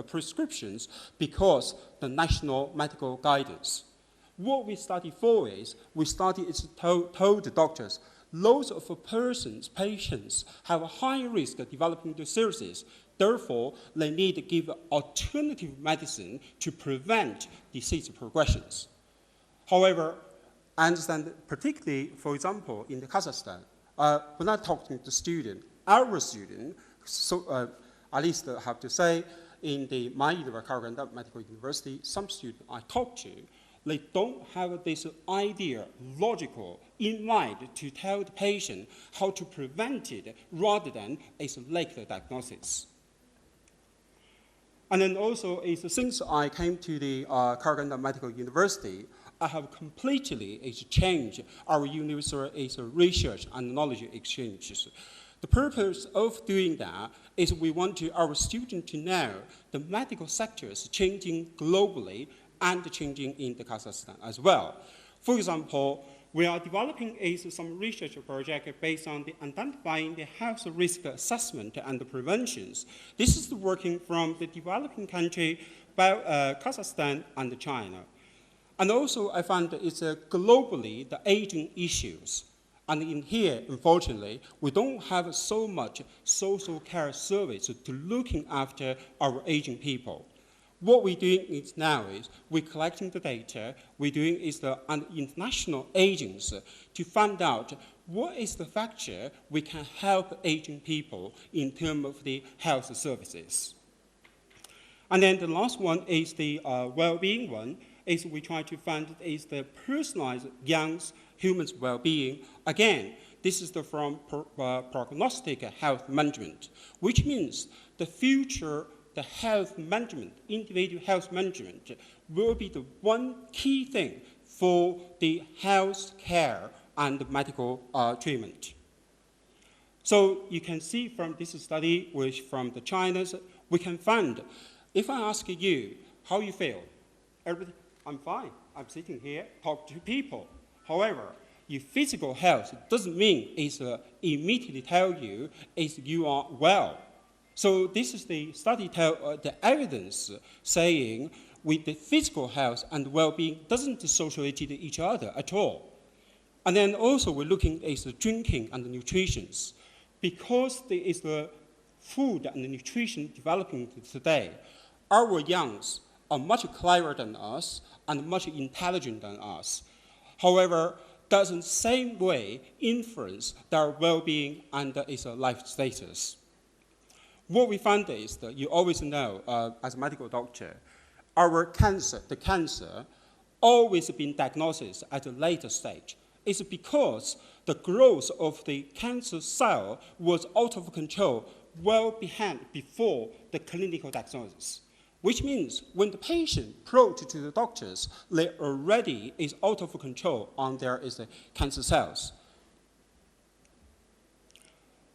prescriptions because the national medical guidance. What we study for is, told the doctors, lots of patients have a high risk of developing the cirrhosis. Therefore, they need to give alternative medicine to prevent disease progressions. However, I understand that particularly, for example, in the Kazakhstan, when I talk to the student, our student, at least I have to say, in my Karaganda Medical University, some students I talk to, they don't have this idea, logical, in mind to tell the patient how to prevent it rather than a late diagnosis. And then also, since I came to the Karaganda Medical University, I have completely changed our university research and knowledge exchanges. The purpose of doing that is we want our students to know the medical sector is changing globally and changing in the Kazakhstan as well. For example, we are developing some research project based on identifying the health risk assessment and the preventions. This is working from the developing country, Kazakhstan and China. And also, I found that it's globally the aging issues. And in here, unfortunately, we don't have so much social care service to looking after our aging people. What we're doing now is we're collecting the data. We're doing the international agents to find out what is the factor we can help aging people in terms of the health services. And then the last one is the well-being one. Is we try to find is the personalized young humans' well-being. Again, this is from prognostic health management, which means the future, the health management, individual health management will be the one key thing for the health care and medical treatment. So you can see from this study, which from the China's, we can find, if I ask you how you feel, I'm fine. I'm sitting here, talk to people. However, your physical health doesn't mean it's immediately tell you is you are well. So this is the study the evidence saying with the physical health and well-being doesn't associate to each other at all. And then also we're looking at the drinking and the nutrition. Because there is the food and the nutrition developing today, our youngs are much cleverer than us and much intelligent than us. However, doesn't same way influence their well-being and its life status. What we found is that you always know, as a medical doctor, the cancer, always been diagnosed at a later stage. It's because the growth of the cancer cell was out of control well before the clinical diagnosis. Which means when the patient approaches to the doctors, they already is out of control on their cancer cells.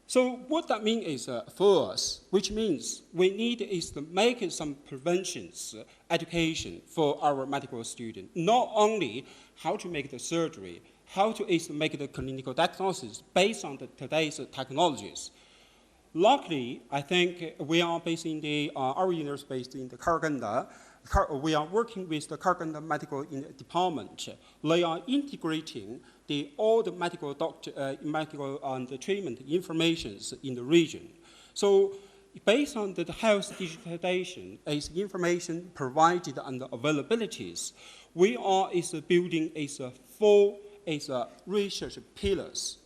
So what that means is for us, which means we need is to make some preventions, education for our medical students. Not only how to make the surgery, how to make the clinical diagnosis based on today's technologies. Luckily, I think we are based in our university based in the Karaganda. We are working with the Karaganda Medical Department. They are integrating all the medical and the treatment informations in the region. So based on the health digitization as information provided and the availabilities, we are building four research pillars.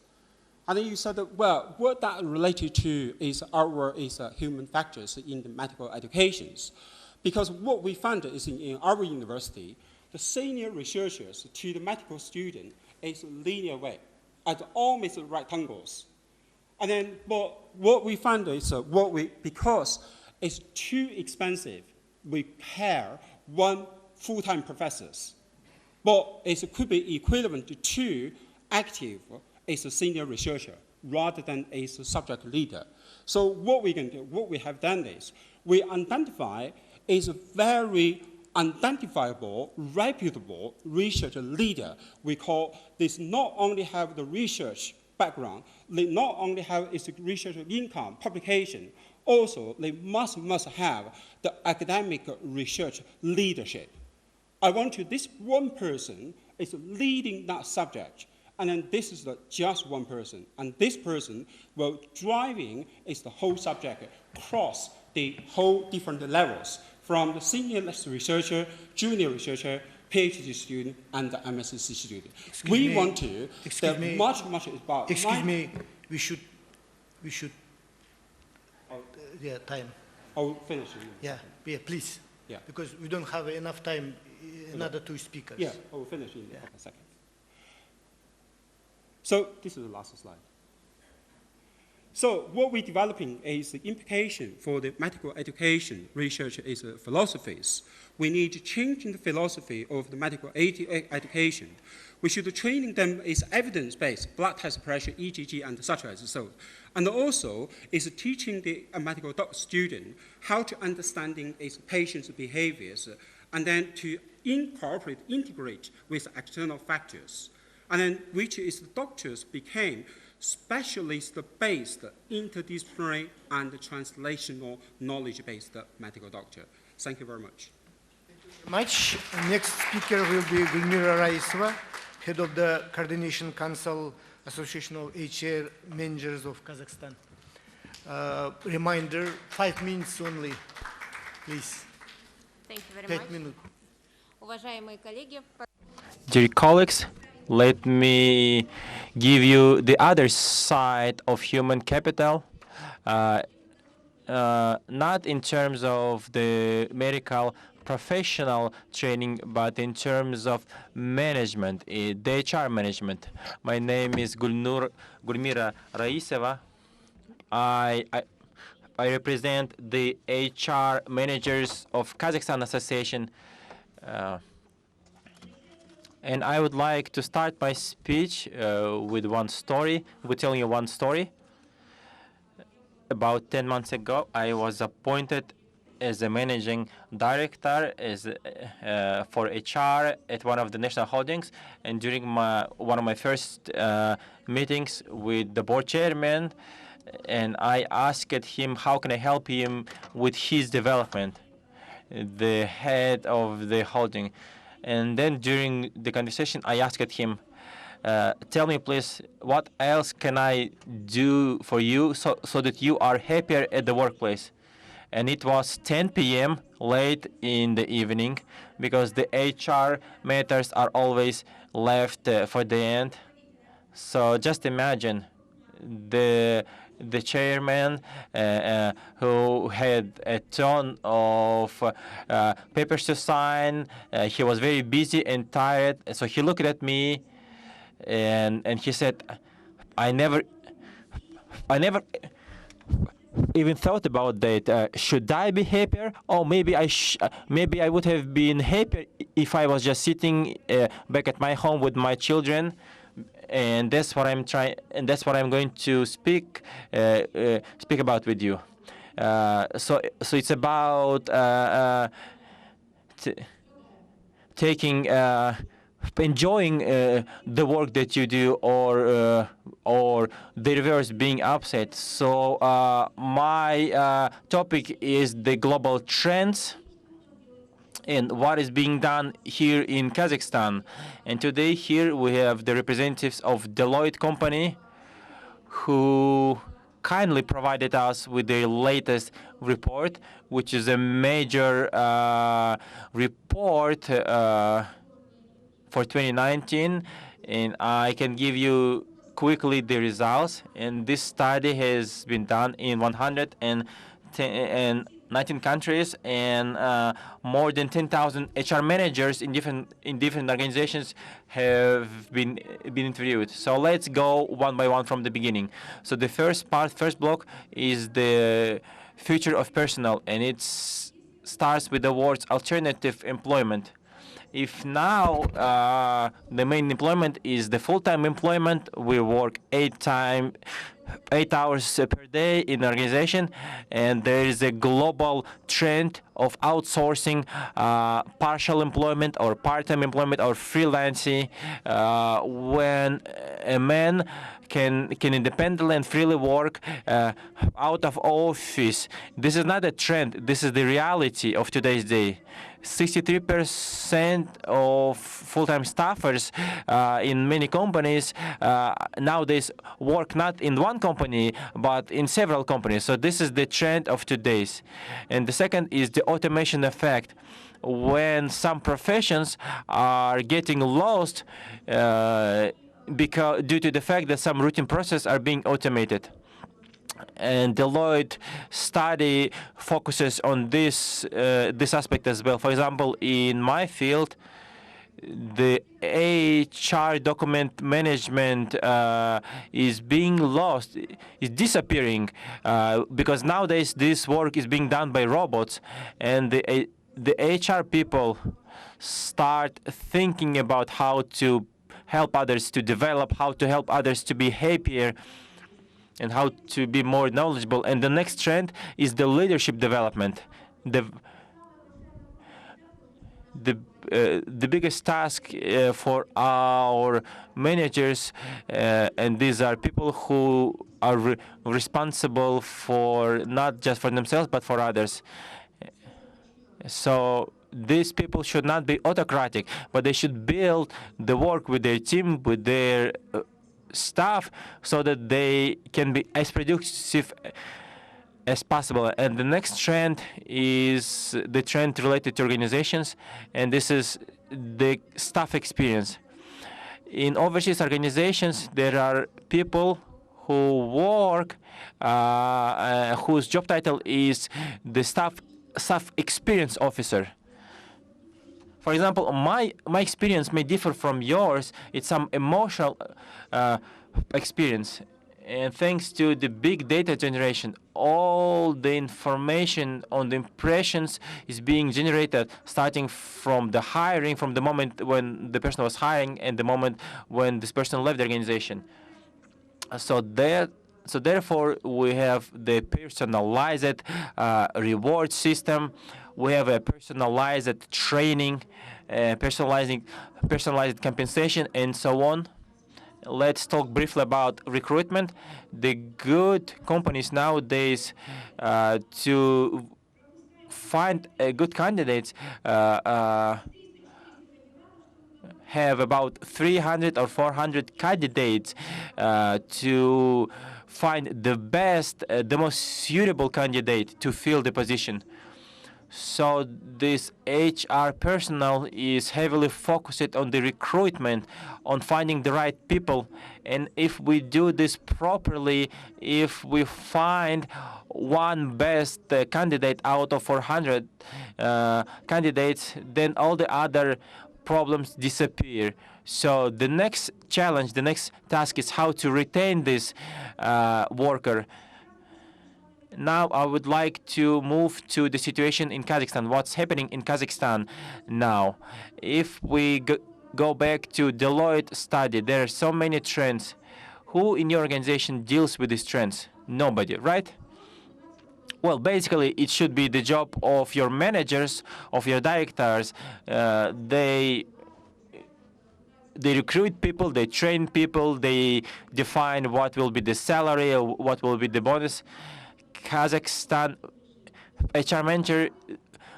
And then you said that, well, what that related to is our human factors in the medical educations. Because what we found is in our university, the senior researchers to the medical student is linear way, at almost right angles. And then what we found is because it's too expensive, we pair one full-time professors. But it could be equivalent to active as a senior researcher rather than as a subject leader. So what we can do, what we have done is we identify as a very identifiable, reputable research leader. We call this not only have the research background, they not only have its research income, publication, also they must have the academic research leadership. I want this one person is leading that subject. And then this is just one person. And this person will driving the whole subject across the whole different levels, from the senior researcher, junior researcher, PhD student, and the MSc student. We want to, much about... Excuse me, we should, time. I'll finish. Yeah, please. Yeah. Because we don't have enough time, another two speakers. Yeah, I'll finish in a second. So this is the last slide. So what we're developing is the implication for the medical education research is philosophies. We need to change the philosophy of the medical education. We should training them is evidence-based, blood test pressure, EGG, and such as so. And also is teaching the medical student how to understanding its patient's behaviors, and then to integrate with external factors. And then which is the doctors became specialist-based, interdisciplinary, and translational knowledge-based medical doctor. Thank you very much. Much. Next speaker will be Gulmira Raisova, head of the Coordination Council Association of HR Managers of Kazakhstan. Reminder, 5 minutes only, please. Thank you very 5 much. minutes. Уважаемые коллеги, Dear colleagues, let me give you the other side of human capital, not in terms of the medical professional training, but in terms of management, the HR management. My name is Gulmira Raisova. I represent the HR managers of Kazakhstan Association. And I would like to start my speech with one story. We're telling you one story. About 10 months ago, I was appointed as a managing director for HR at one of the national holdings. And during one of my first meetings with the board chairman, and I asked him how can I help him with his development, the head of the holding. And then during the conversation, I asked him, tell me, please, what else can I do for you so that you are happier at the workplace? And it was 10 p.m. late in the evening, because the HR matters are always left for the end. So just imagine the chairman who had a ton of papers to sign. He was very busy and tired. So he looked at me and he said, I never even thought about that. Should I be happier? Or maybe I would have been happier if I was just sitting back at my home with my children. And that's what I'm trying, and that's what I'm going to speak about with you. So it's about enjoying the work that you do, or the reverse, being upset. So my topic is the global trends and what is being done here in Kazakhstan. And today here we have the representatives of Deloitte company, who kindly provided us with the latest report, which is a major report for 2019. And I can give you quickly the results. And this study has been done in 119 countries, and more than 10,000 HR managers in different organizations have been interviewed. So let's go one by one from the beginning. So the first block is the future of personnel, and it starts with the words alternative employment. If now the main employment is the full-time employment, we work 8 hours per day in an organization, and there is a global trend of outsourcing partial employment or part-time employment or freelancing, when a man can independently and freely work out of office. This is not a trend. This is the reality of today's day. 63% of full-time staffers in many companies nowadays work not in one company, but in several companies. So this is the trend of today's. And the second is the automation effect, when some professions are getting lost due to the fact that some routine processes are being automated. And Deloitte study focuses on this aspect as well. For example, in my field, the HR document management is being lost, is disappearing, because nowadays this work is being done by robots, and the HR people start thinking about how to help others to develop, how to help others to be happier, and how to be more knowledgeable. And the next trend is the leadership development. The biggest task for our managers, and these are people who are responsible for not just for themselves but for others. So these people should not be autocratic, but they should build the work with their team, with their staff, so that they can be as productive as possible. And the next trend is the trend related to organizations, and this is the staff experience. In overseas organizations, there are people who work, whose job title is the staff experience officer. For example, my experience may differ from yours. It's some emotional experience. And thanks to the big data generation, all the information on the impressions is being generated, starting from the hiring, from the moment when the person was hiring and the moment when this person left the organization. So So therefore, we have the personalized reward system. We have a personalized training, personalized compensation, and so on. Let's talk briefly about recruitment. The good companies nowadays to find good candidates have about 300 or 400 candidates to find the best, the most suitable candidate to fill the position. So this HR personnel is heavily focused on the recruitment, on finding the right people. And if we do this properly, if we find one best candidate out of 400 candidates, then all the other problems disappear. So the next challenge, the next task is how to retain this worker. Now I would like to move to the situation in Kazakhstan. What's happening in Kazakhstan now? If we go back to Deloitte study, there are so many trends. Who in your organization deals with these trends? Nobody, right? Well, basically, it should be the job of your managers, of your directors. They recruit people, they train people, they define what will be the salary, or what will be the bonus. Kazakhstan HR manager,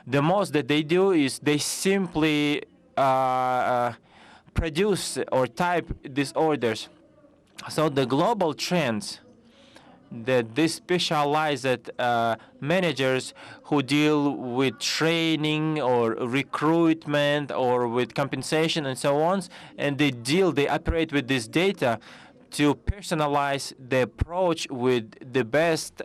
the most that they do is they simply produce or type these orders. So the global trends that these specialized managers who deal with training or recruitment or with compensation and so on, and they operate with this data to personalize the approach with the best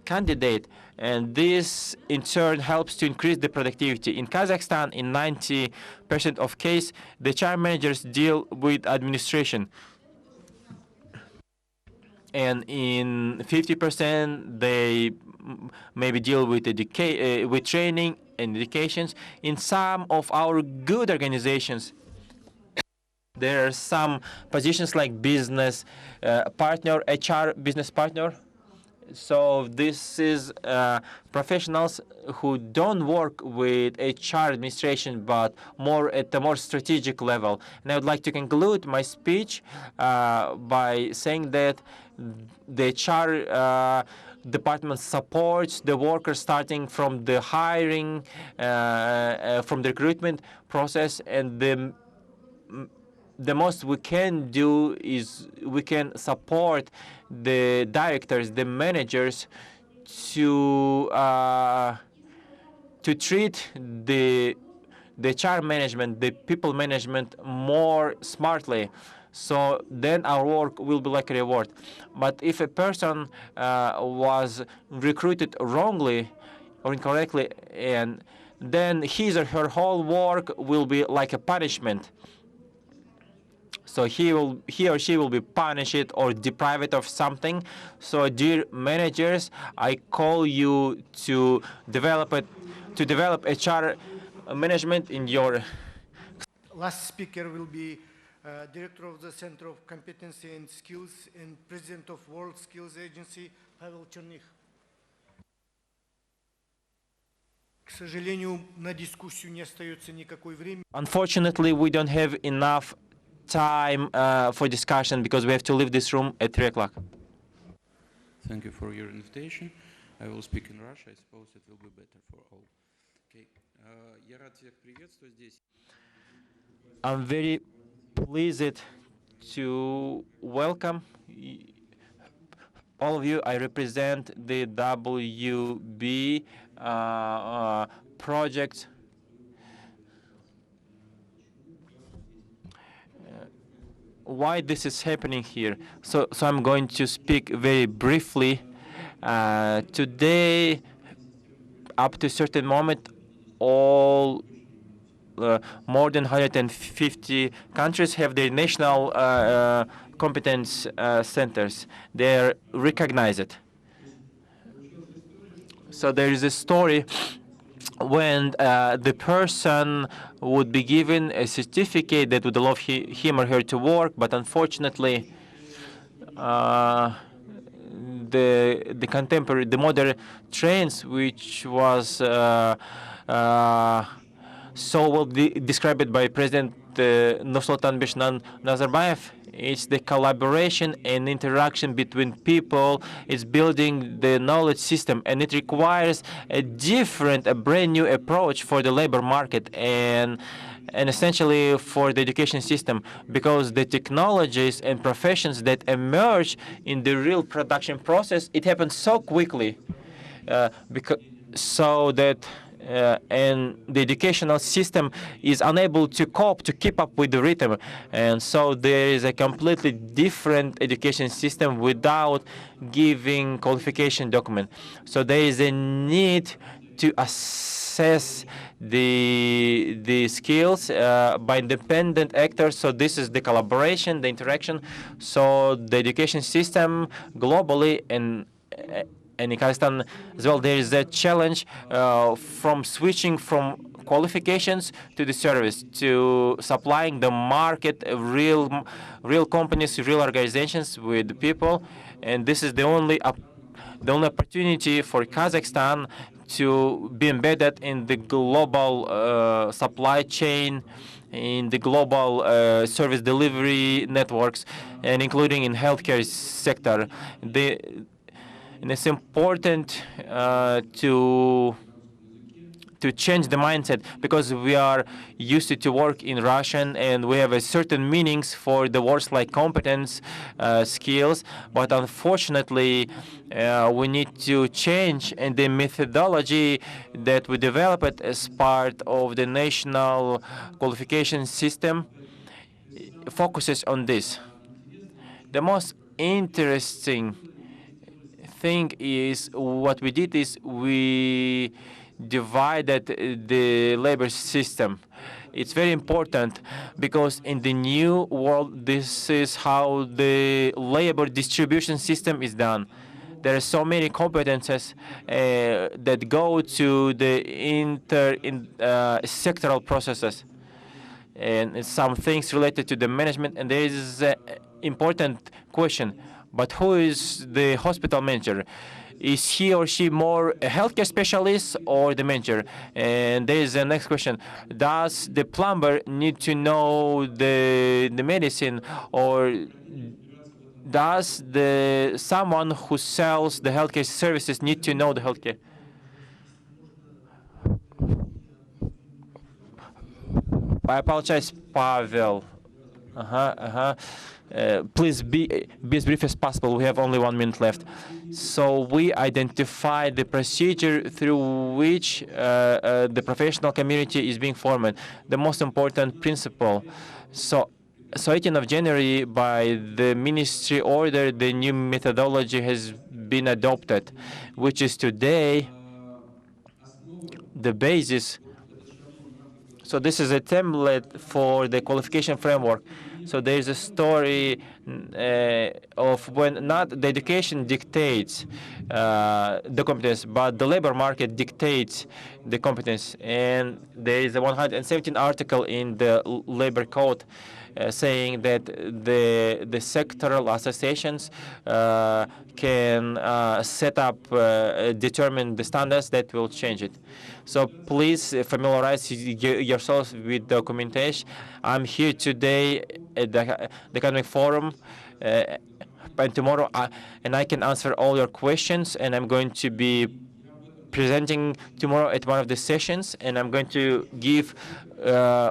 candidate. And this, in turn, helps to increase the productivity. In Kazakhstan, in 90% of cases, the HR managers deal with administration. And in 50%, they maybe deal with with training and educations. In some of our good organizations, there are some positions like business partner, HR business partner. So this is professionals who don't work with HR administration, but more at a more strategic level. And I would like to conclude my speech by saying that the HR department supports the workers starting from the hiring, from the recruitment process, and the most we can do is we can support the directors, the managers, to treat the HR management, the people management more smartly. So then our work will be like a reward. But if a person was recruited wrongly or incorrectly, and then his or her whole work will be like a punishment. So he or she will be punished or deprived of something. So dear managers, I call you to develop HR management in your. Last speaker will be Director of the Center of Competency and Skills and President of World Skills Agency, Pavel Черных. К сожалению, на дискуссию не остается никакой времени. Unfortunately, we don't have enough time for discussion because we have to leave this room at 3 o'clock. Thank you for your invitation. I will speak in Russian. I suppose it will be better for all. Okay. Я рад всех приветствовать здесь. I'm very pleased to welcome all of you. I represent the WB project. Why this is happening here? So I'm going to speak very briefly. Today, up to a certain moment, all more than 150 countries have their national competence centers. They are recognized. So there is a story when the person would be given a certificate that would allow him or her to work, but unfortunately the contemporary, the modern trends, which was so well described by President Nur-Sultan Nazarbayev. It's the collaboration and interaction between people. It's building the knowledge system, and it requires a different, a brand new approach for the labor market and essentially for the education system, because the technologies and professions that emerge in the real production process, it happens so quickly, so that and the educational system is unable to cope, to keep up with the rhythm. And so there is a completely different education system without giving qualification document. So there is a need to assess the skills by independent actors. So this is the collaboration, the interaction. So the education system globally and in Kazakhstan as well, there is a challenge from switching from qualifications to the service, to supplying the market, real companies, real organizations with the people. And this is the only opportunity for Kazakhstan to be embedded in the global supply chain, in the global service delivery networks, and including in healthcare sector. And it's important to change the mindset, because we are used to work in Russian and we have a certain meanings for the words like competence, skills, but unfortunately we need to change, and the methodology that we developed as part of the national qualification system focuses on this. The most interesting thing is what we did is we divided the labor system. It's very important because in the new world, this is how the labor distribution system is done. There are so many competences that go to the sectoral processes, and some things related to the management. And there is an important question. But who is the hospital manager? Is he or she more a healthcare specialist or the manager? And there is the next question. Does the plumber need to know the medicine, or does someone who sells the healthcare services need to know the healthcare? I apologize, Pavel. Please be as brief as possible. We have only 1 minute left. So we identify the procedure through which the professional community is being formed. The most important principle. So 18th of January, by the ministry order, the new methodology has been adopted, which is today the basis. So this is a template for the qualification framework. So there is a story of when not the education dictates the competence, but the labor market dictates the competence. And there is a 117 article in the labor code saying that the sectoral associations can set up, determine the standards that will change it. So please familiarize yourselves with documentation. I'm here today at the Academic Forum, and tomorrow, and I can answer all your questions, and I'm going to be presenting tomorrow at one of the sessions, and I'm going to give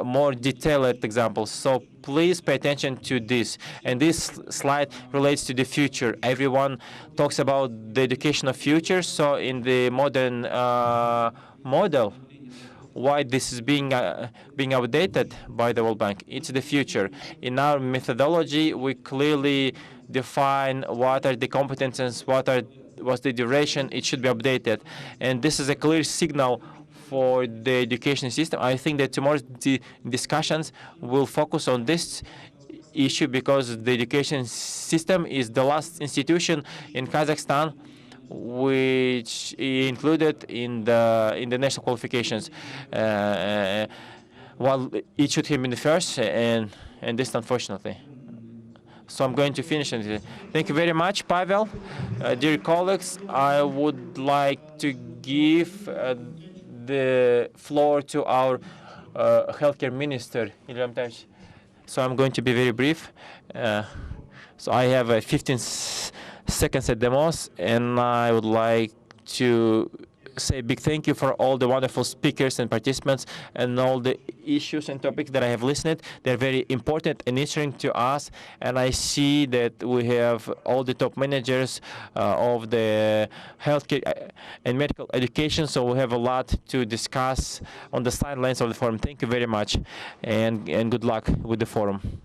more detailed examples. So please pay attention to this. And this slide relates to the future. Everyone talks about the educational future. So in the modern model, why this is being outdated by the World Bank, it's the future. In our methodology, we clearly define what are the competences, what's the duration. It should be updated, and this is a clear signal for the education system. I think that tomorrow's discussions will focus on this issue, because the education system is the last institution in Kazakhstan which included in the national qualifications. Well, it should have been the first, and this, unfortunately. So I'm going to finish it. Thank you very much, Pavel. Dear colleagues, I would like to give the floor to our healthcare minister, Ilham Tash. So I'm going to be very brief. So I have 15 seconds at the most, and I would like to say a big thank you for all the wonderful speakers and participants and all the issues and topics that I have listened. They're very important and interesting to us, and I see that we have all the top managers of the healthcare and medical education, so we have a lot to discuss on the sidelines of the forum. Thank you very much, and good luck with the forum.